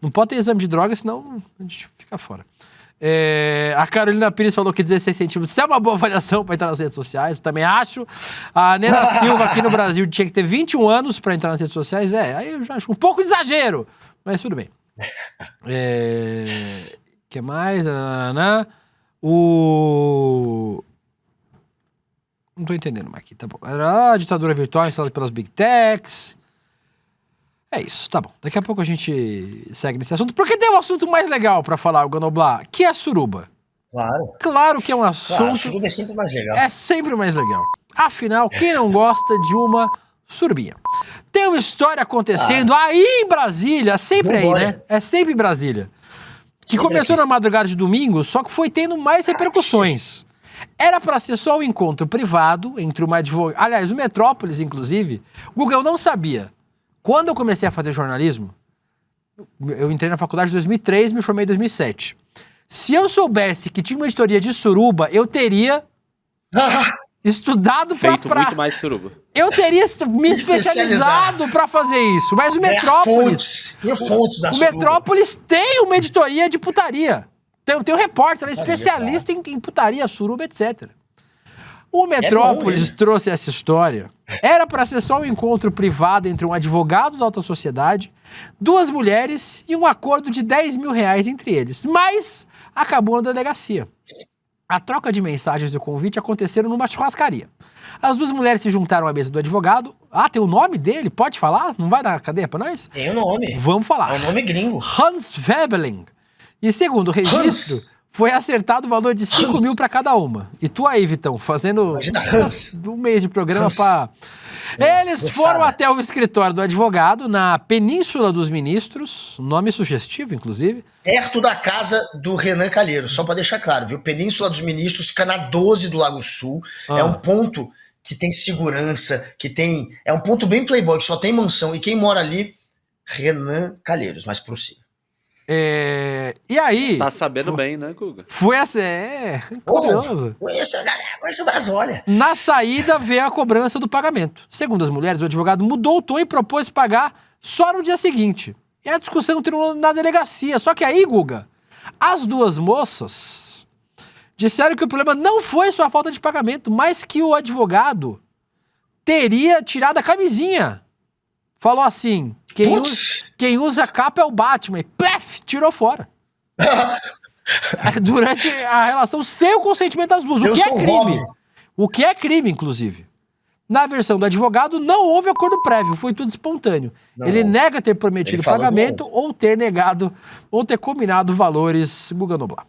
Não pode ter exame de droga, senão a gente fica fora. A Carolina Pires falou que 16 centímetros é uma boa avaliação para entrar nas redes sociais, eu também acho. A Nena Silva aqui no Brasil tinha que ter 21 anos para entrar nas redes sociais. Aí eu já acho um pouco de exagero, mas tudo bem. Que mais? Não tô entendendo mais aqui, tá bom. Era a ditadura virtual instalada pelas Big Techs. É isso, tá bom. Daqui a pouco a gente segue nesse assunto, porque tem um assunto mais legal pra falar, o Ganoblar, que é a suruba. Claro. Claro que é um assunto... Claro, a suruba é sempre mais legal. É sempre mais legal. Afinal, quem não gosta de uma surubinha? Tem uma história acontecendo aí em Brasília, sempre aí, né? É sempre em Brasília. Que sempre começou na madrugada de domingo, só que foi tendo mais repercussões. Era pra ser só um encontro privado entre uma advogada... Aliás, o Metrópolis, inclusive, o Google não sabia. Quando eu comecei a fazer jornalismo, eu entrei na faculdade em 2003, me formei em 2007. Se eu soubesse que tinha uma editoria de suruba, eu teria estudado feito muito mais suruba. Eu teria me especializado para fazer isso. Mas o Metrópolis... O Metrópolis tem uma editoria de putaria. Tem um repórter, especialista em putaria, suruba, etc. O Metrópolis trouxe essa história. Era para ser só um encontro privado entre um advogado da alta sociedade, 2 mulheres e um acordo de R$10 mil entre eles. Mas acabou na delegacia. A troca de mensagens do convite aconteceram numa churrascaria. As 2 mulheres se juntaram à mesa do advogado. Tem o nome dele? Pode falar? Não vai dar cadeia para nós? Tem o nome. Vamos falar. É um nome gringo. Hans Webeling. E segundo o registro... Foi acertado o valor de 5 mil para cada uma. E tu aí, Vitão, fazendo um mês de programa para... Eles foram até o escritório do advogado na Península dos Ministros, nome sugestivo, inclusive. Perto da casa do Renan Calheiros, só para deixar claro, viu? Península dos Ministros fica na 12 do Lago Sul. É um ponto que tem segurança, é um ponto bem playboy, que só tem mansão. E quem mora ali, Renan Calheiros, mas prossiga. E aí... Tá sabendo bem, né, Guga? Foi assim, curioso. Conheço a galera, conheço o Brasólia. Na saída veio a cobrança do pagamento. Segundo as mulheres, o advogado mudou o tom e propôs pagar só no dia seguinte. E a discussão terminou na delegacia. Só que aí, Guga, as 2 moças disseram que o problema não foi só a falta de pagamento, mas que o advogado teria tirado a camisinha. Falou assim... Quem usa capa é o Batman. E plef, tirou fora. Durante a relação sem o consentimento das 2. O que é crime. O que é crime, inclusive. Na versão do advogado, não houve acordo prévio. Foi tudo espontâneo. Ele nega ter prometido pagamento ou ter negado, ou ter combinado valores. Guga Noblar.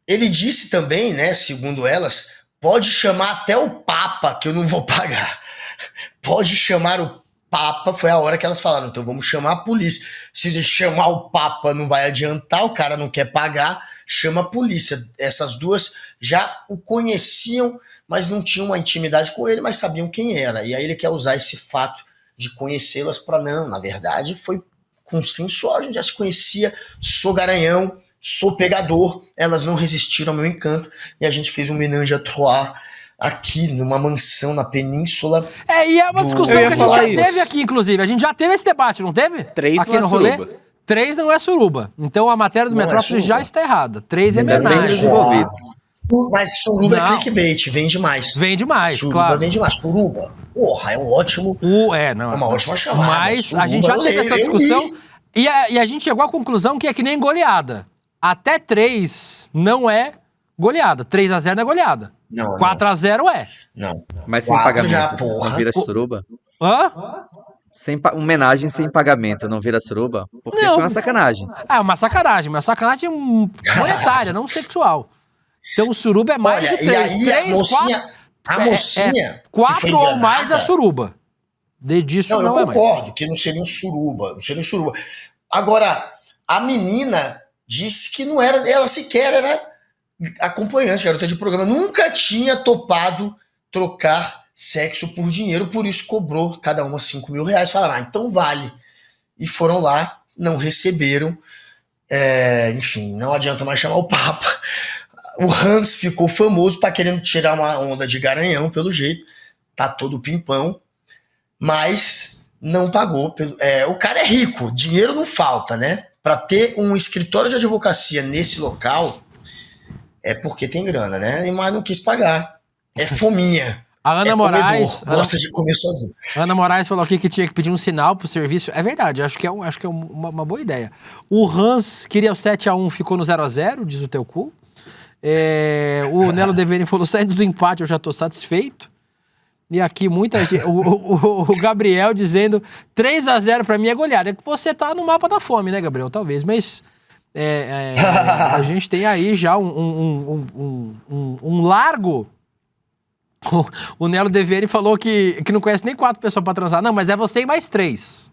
Ele disse também, né, segundo elas, pode chamar até o Papa, que eu não vou pagar. Pode chamar o Papa, foi a hora que elas falaram, então vamos chamar a polícia. Se chamar o Papa não vai adiantar, o cara não quer pagar, chama a polícia. Essas 2 já o conheciam, mas não tinham uma intimidade com ele, mas sabiam quem era. E aí ele quer usar esse fato de conhecê-las para não, na verdade foi consensual, a gente já se conhecia, sou garanhão, sou pegador, elas não resistiram ao meu encanto, e a gente fez um ménage à trois aqui numa mansão na península. E é uma discussão que a gente já teve aqui, inclusive. A gente já teve esse debate, não teve? 3 aqui não é no rolê. suruba. 3 não é suruba. Então a matéria do Metrópolis já está errada. 3 é homenagem. Mas suruba é clickbait, vende mais. Vende mais, suruba claro. Vende mais. Suruba, porra, é um ótimo... É uma ótima chamada. Mas suruba, a gente já teve essa discussão e a gente chegou à conclusão que é que nem goleada. Até 3 não é goleada. 3-0 não é goleada. 4-0 é. Não. Mas sem pagamento, não vira suruba? Homenagem sem pagamento, não vira suruba? Porque foi uma sacanagem. Uma sacanagem, mas sacanagem monetária, não sexual. Então o suruba é mais de 3. E aí a mocinha 4 ou mais a suruba. Disso não eu é concordo mais. que não seria um suruba, Agora, a menina disse que não era, ela sequer era acompanhante, garota de programa, nunca tinha topado trocar sexo por dinheiro, por isso cobrou cada uma R$5.000. Falaram, então vale. E foram lá, não receberam. Enfim, não adianta mais chamar o Papa. O Hans ficou famoso, tá querendo tirar uma onda de garanhão, pelo jeito. Tá todo pimpão. Mas não pagou. O cara é rico, dinheiro não falta, né? Para ter um escritório de advocacia nesse local, é porque tem grana, né? Mas não quis pagar. É fominha. A Ana Moraes gosta de comer sozinho. A Ana Moraes falou aqui que tinha que pedir um sinal pro serviço. É verdade, acho que é uma boa ideia. O Hans queria o 7-1, ficou no 0-0, diz o teu cu. O Nelo Deveni falou, saindo do empate eu já tô satisfeito. E aqui muita gente... o Gabriel dizendo 3-0 pra mim é goleada. É que você tá no mapa da fome, né, Gabriel? Talvez, mas... a gente tem aí já um largo... O Nelo Deveni falou que não conhece nem 4 pessoas pra transar. Não, mas é você e mais 3.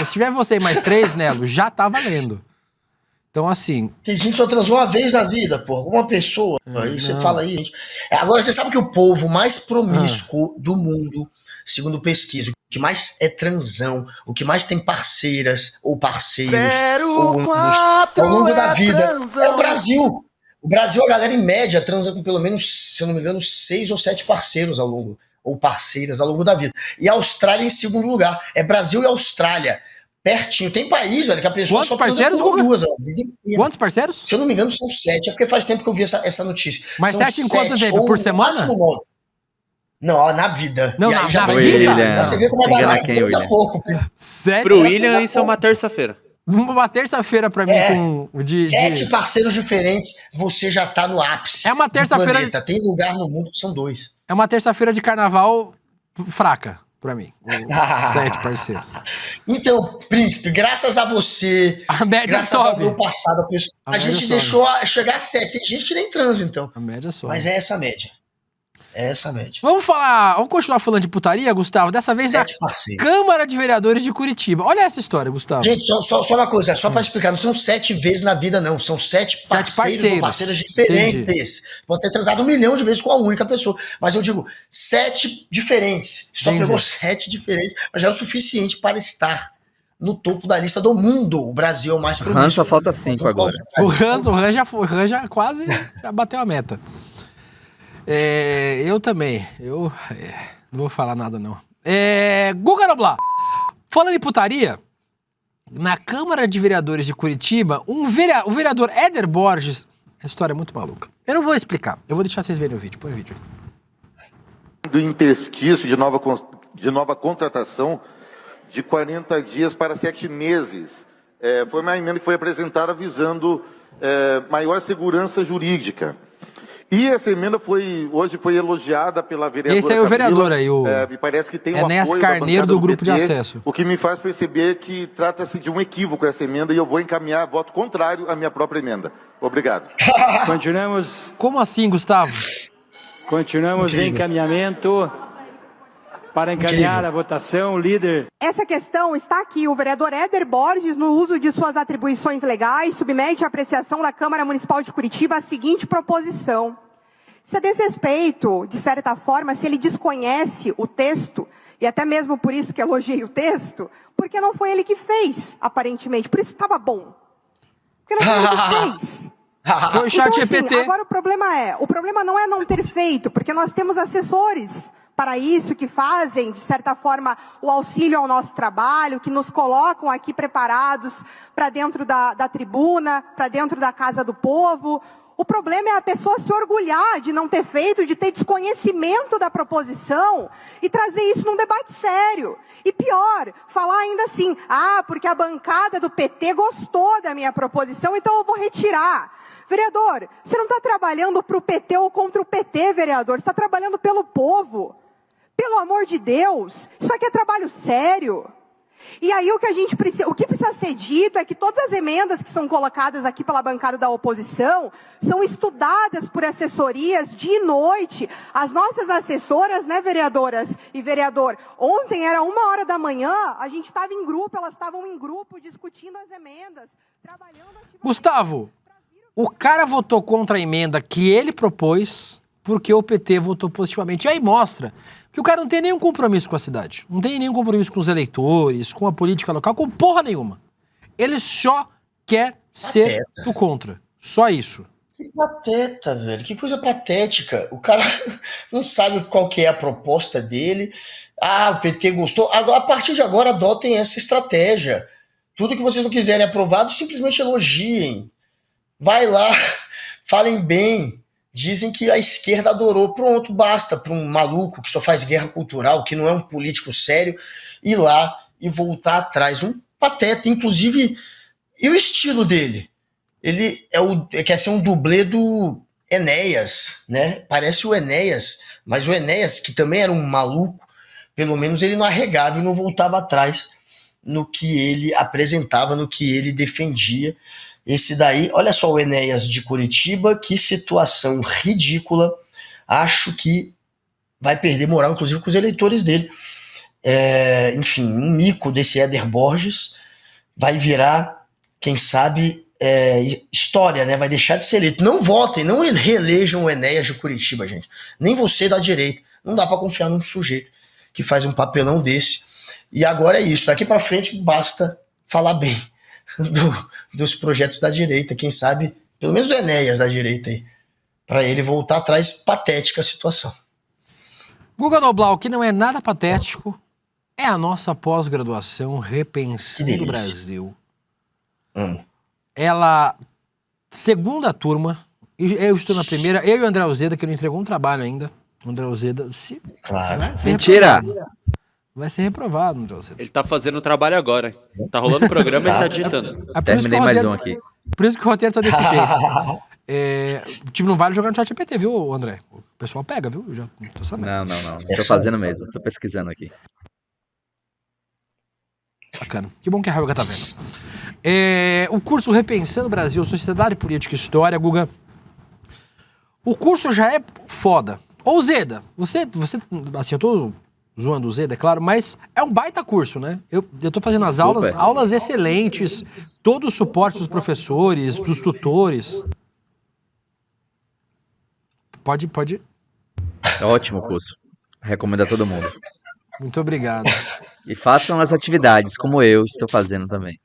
Se tiver você e mais 3, Nelo, já tá valendo. Então, assim... Tem gente que só transou uma vez na vida, pô. Uma pessoa. Aí você fala aí, gente. Agora, você sabe que o povo mais promíscuo do mundo, segundo pesquisa, o que mais é transão, o que mais tem parceiras ou parceiros ou ao longo da vida, é o Brasil. O Brasil, a galera em média transa com pelo menos, se eu não me engano, 6 ou 7 parceiros ou parceiras ao longo da vida. E a Austrália em segundo lugar. É Brasil e Austrália. Pertinho. Tem país, velho, que a pessoa só transa com 2. Quantos parceiros? Se eu não me engano, são 7. É porque faz tempo que eu vi essa notícia. Mas são 7 em quanto tempo? Por semana? Máximo 9. Não, na vida. Não, e aí já na tá vida? Você vê como a galera transa pouco. Pro William, isso é uma terça-feira. Uma terça-feira pra mim com... 7 parceiros diferentes, você já tá no ápice. É uma terça-feira... Tem lugar no mundo que são 2. É uma terça-feira de carnaval fraca pra mim. 7 parceiros. Então, Príncipe, graças a você, a média graças sobe. ao meu passado, a gente deixou chegar a 7. Tem gente que nem transa, então. A média sobe. Mas é essa a média. É essa a média. Vamos continuar falando de putaria, Gustavo? Dessa vez da Câmara de Vereadores de Curitiba. Olha essa história, Gustavo. Gente, só uma coisa, só pra explicar, não são 7 vezes na vida, não. São 7 parceiros ou parceiras diferentes. Entendi. Pode ter transado 1 milhão de vezes com a única pessoa. Mas eu digo, 7 diferentes. Só pegou 7 diferentes, mas já é o suficiente para estar no topo da lista do mundo. O Brasil é o mais promissor. O Hans só falta 5 agora. O Hans já quase já bateu a meta. Eu também. Eu não vou falar nada, não. Guga Noblar. Falando em putaria, na Câmara de Vereadores de Curitiba, o vereador Éder Borges... A história é muito maluca. Eu não vou explicar. Eu vou deixar vocês verem o vídeo. Põe o vídeo aí. Do interstício de nova contratação de 40 dias para 7 meses. Foi uma emenda que foi apresentada visando maior segurança jurídica. E essa emenda hoje foi elogiada pela vereadora. Esse é o vereador aí, me parece que tem um Enéas apoio Carneiro do Grupo de Acesso. O que me faz perceber que trata-se de um equívoco essa emenda e eu vou encaminhar voto contrário à minha própria emenda. Obrigado. Continuamos. Como assim, Gustavo? Continuamos em encaminhamento para encaminhar a votação, líder. Essa questão está aqui. O vereador Éder Borges, no uso de suas atribuições legais, submete à apreciação da Câmara Municipal de Curitiba a seguinte proposição. Isso é desrespeito, de certa forma, se ele desconhece o texto, e até mesmo por isso que elogiei o texto, porque não foi ele que fez, aparentemente. Por isso estava bom. Porque não foi ele que fez. Foi o chat GPT. Assim, agora o problema não é não ter feito, porque nós temos assessores para isso, que fazem, de certa forma, o auxílio ao nosso trabalho, que nos colocam aqui preparados para dentro da tribuna, para dentro da casa do povo. O problema é a pessoa se orgulhar de não ter feito, de ter desconhecimento da proposição e trazer isso num debate sério. E pior, falar ainda assim, porque a bancada do PT gostou da minha proposição, então eu vou retirar. Vereador, você não está trabalhando para o PT ou contra o PT, vereador, você está trabalhando pelo povo. Pelo amor de Deus, isso aqui é trabalho sério. E aí o que precisa ser dito é que todas as emendas que são colocadas aqui pela bancada da oposição são estudadas por assessorias dia e noite. As nossas assessoras, né, vereadoras e vereador, ontem era 1h da manhã, a gente estava em grupo, elas estavam em grupo discutindo as emendas, trabalhando... Gustavo, o cara votou contra a emenda que ele propôs porque o PT votou positivamente. E aí mostra que o cara não tem nenhum compromisso com a cidade, não tem nenhum compromisso com os eleitores, com a política local, com porra nenhuma. Ele só quer ser do contra. Só isso. Que pateta, velho. Que coisa patética. O cara não sabe qual que é a proposta dele. Ah, o PT gostou. Agora, a partir de agora, adotem essa estratégia. Tudo que vocês não quiserem aprovado, simplesmente elogiem. Vai lá, falem bem. Dizem que a esquerda adorou. Pronto, basta para um maluco que só faz guerra cultural, que não é um político sério, ir lá e voltar atrás. Um pateta, inclusive. E o estilo dele? Ele quer ser um dublê do Enéas, né? Parece o Enéas, mas o Enéas, que também era um maluco, pelo menos ele não arregava e não voltava atrás no que ele apresentava, no que ele defendia. Esse daí, olha só o Enéas de Curitiba, que situação ridícula. Acho que vai perder moral, inclusive, com os eleitores dele. Enfim, um mico desse Éder Borges vai virar, quem sabe, história, né? Vai deixar de ser eleito. Não votem, não reelejam o Enéas de Curitiba, gente. Nem você da direita. Não dá pra confiar num sujeito que faz um papelão desse. E agora é isso. Daqui pra frente basta falar bem dos projetos da direita, quem sabe, pelo menos do Enéas da direita aí, para ele voltar atrás. Patética a situação. Guga Noblar, o que não é nada patético é a nossa pós-graduação Repensando o Brasil. Ela, segunda turma, eu estou na primeira, eu e o André Alzeda, que não entregou um trabalho ainda. O André Alzeda, claro. Mentira! Vai ser reprovado, André Alzeda. Ele tá fazendo o trabalho agora. Tá rolando o programa e ele tá digitando. Terminei mais um aqui. Por isso que o roteiro tá desse jeito. O time não vale jogar no chat GPT, viu, André? O pessoal pega, viu? Eu já tô sabendo. Não. Tô fazendo mesmo. Tô pesquisando aqui. Bacana. Que bom que a Raioga tá vendo. O curso Repensando o Brasil, Sociedade, Política e História, Guga. O curso já é foda. Ô, Zeda, você, assim, eu tô zoando o Zeda, é claro, mas é um baita curso, né? Eu tô fazendo as aulas excelentes, todo o suporte dos professores, dos tutores. Pode. É ótimo curso. Recomendo a todo mundo. Muito obrigado. E façam as atividades, como eu estou fazendo também.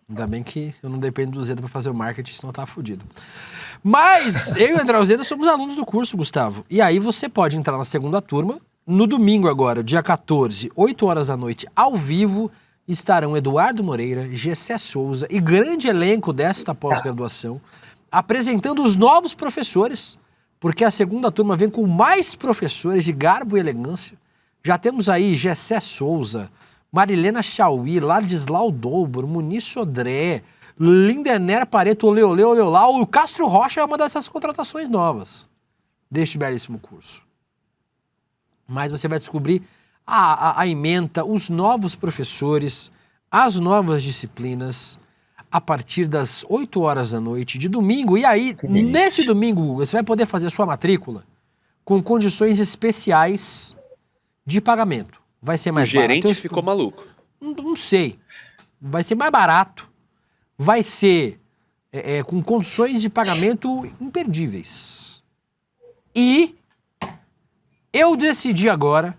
Ainda bem que eu não dependo do Zeda pra fazer o marketing, senão eu tava fudido. Mas eu e o André Zeda somos alunos do curso, Gustavo. E aí você pode entrar na segunda turma. No domingo agora, dia 14, 8 horas da noite, ao vivo, estarão Eduardo Moreira, Gessé Souza e grande elenco desta pós-graduação, apresentando os novos professores, porque a segunda turma vem com mais professores de garbo e elegância. Já temos aí Gessé Souza, Marilena Chauí, Ladislau Dobro, Muniz Sodré, Lindener Pareto, Leolau, o Castro Rocha é uma dessas contratações novas deste belíssimo curso. Mas você vai descobrir a ementa, os novos professores, as novas disciplinas, a partir das 8 horas da noite de domingo. E aí, nesse domingo, você vai poder fazer a sua matrícula com condições especiais de pagamento. Vai ser mais barato. O gerente ficou maluco. Não sei. Vai ser mais barato. Vai ser com condições de pagamento imperdíveis. E eu decidi agora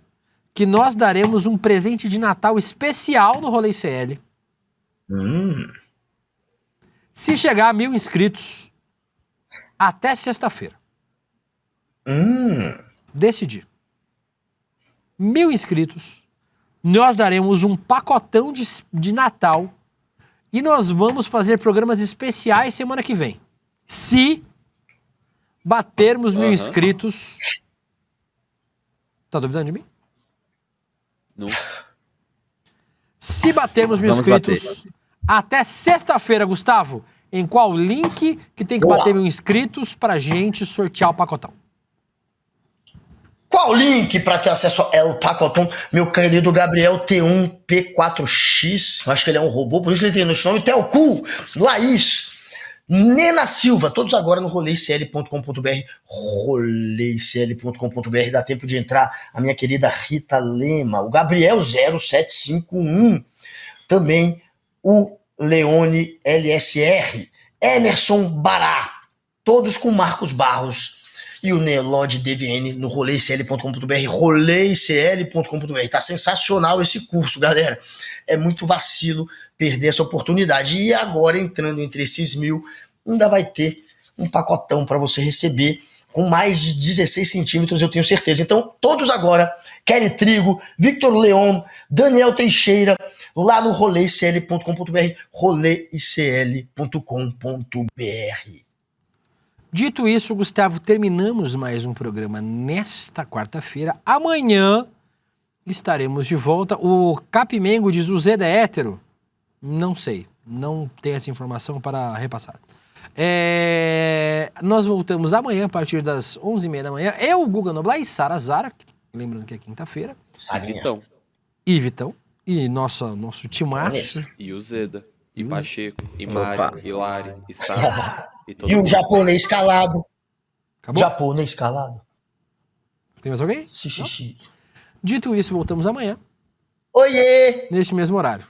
que nós daremos um presente de Natal especial no Rolê CL. Se chegar a 1.000 inscritos até sexta-feira. Decidi. 1.000 inscritos, nós daremos um pacotão de Natal e nós vamos fazer programas especiais semana que vem. Se batermos 1.000 inscritos... Tá duvidando de mim? Não. Se batermos 1.000 inscritos até sexta-feira, Gustavo, em qual link que tem que bater 1.000 inscritos pra gente sortear o pacotão? Qual o link para ter acesso ao El Pacotão? Meu querido Gabriel T1P4X, eu acho que ele é um robô, por isso ele tem esse nome. Telcu, Laís, Nena Silva, todos agora no roleicl.com.br, roleicl.com.br, dá tempo de entrar a minha querida Rita Lema, o Gabriel 0751, também o Leone LSR, Emerson Bará, todos com Marcos Barros e o Nelod DVN no roleicl.com.br, roleicl.com.br. Tá sensacional esse curso, galera. É muito vacilo perder essa oportunidade. E agora, entrando entre esses 1.000, ainda vai ter um pacotão para você receber com mais de 16 centímetros, eu tenho certeza. Então, todos agora, Kelly Trigo, Victor Leon, Daniel Teixeira, lá no roleicl.com.br, roleicl.com.br. Dito isso, Gustavo, terminamos mais um programa nesta quarta-feira. Amanhã estaremos de volta. O Capimengo diz: o Zeda é hétero? Não sei, não tenho essa informação para repassar. Nós voltamos amanhã a partir das 11h30 da manhã. Eu, Guga Noblar e Sara Zara, lembrando que é quinta-feira. E Vitão. E nosso timaço. E o Zeda. E Pacheco. E Mário. E Lari. E Sara. E o japonês calado. Acabou? Japonês calado. Tem mais alguém? Xixi. Dito isso, voltamos amanhã. Oiê! Neste mesmo horário.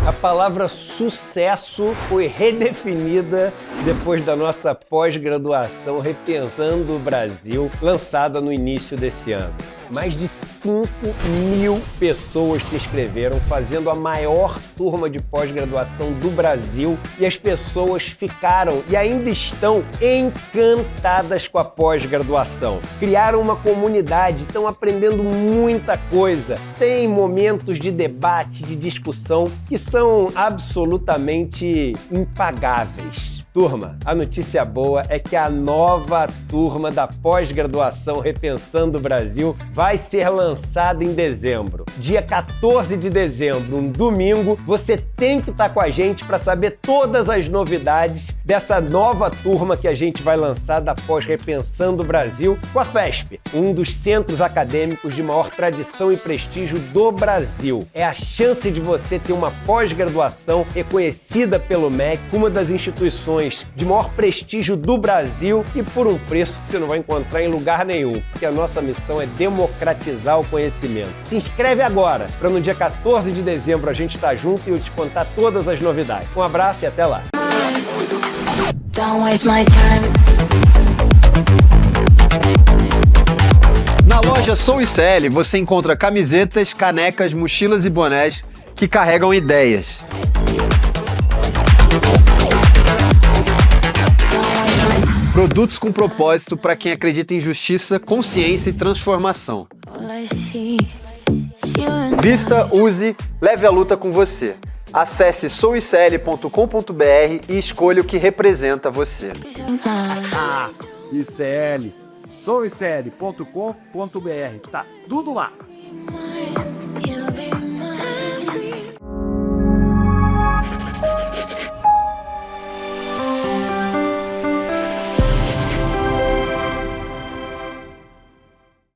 A palavra sucesso foi redefinida depois da nossa pós-graduação Repensando o Brasil, lançada no início desse ano. Mais de 5.000 pessoas se inscreveram, fazendo a maior turma de pós-graduação do Brasil, e as pessoas ficaram e ainda estão encantadas com a pós-graduação. Criaram uma comunidade, estão aprendendo muita coisa. Tem momentos de debate, de discussão que são absolutamente impagáveis. Turma, a notícia boa é que a nova turma da pós-graduação Repensando o Brasil vai ser lançada em dezembro. Dia 14 de dezembro, um domingo, você tem que estar com a gente para saber todas as novidades dessa nova turma que a gente vai lançar da pós-Repensando o Brasil com a FESP, um dos centros acadêmicos de maior tradição e prestígio do Brasil. É a chance de você ter uma pós-graduação reconhecida pelo MEC, uma das instituições de maior prestígio do Brasil e por um preço que você não vai encontrar em lugar nenhum, porque a nossa missão é democratizar o conhecimento. Se inscreve agora, para no dia 14 de dezembro a gente estar junto e eu te contar todas as novidades. Um abraço e até lá! Na loja Sou ICL você encontra camisetas, canecas, mochilas e bonés que carregam ideias. Produtos com propósito para quem acredita em justiça, consciência e transformação. Vista, use, leve a luta com você. Acesse souicl.com.br e escolha o que representa você. ICL, souicl.com.br, tá tudo lá.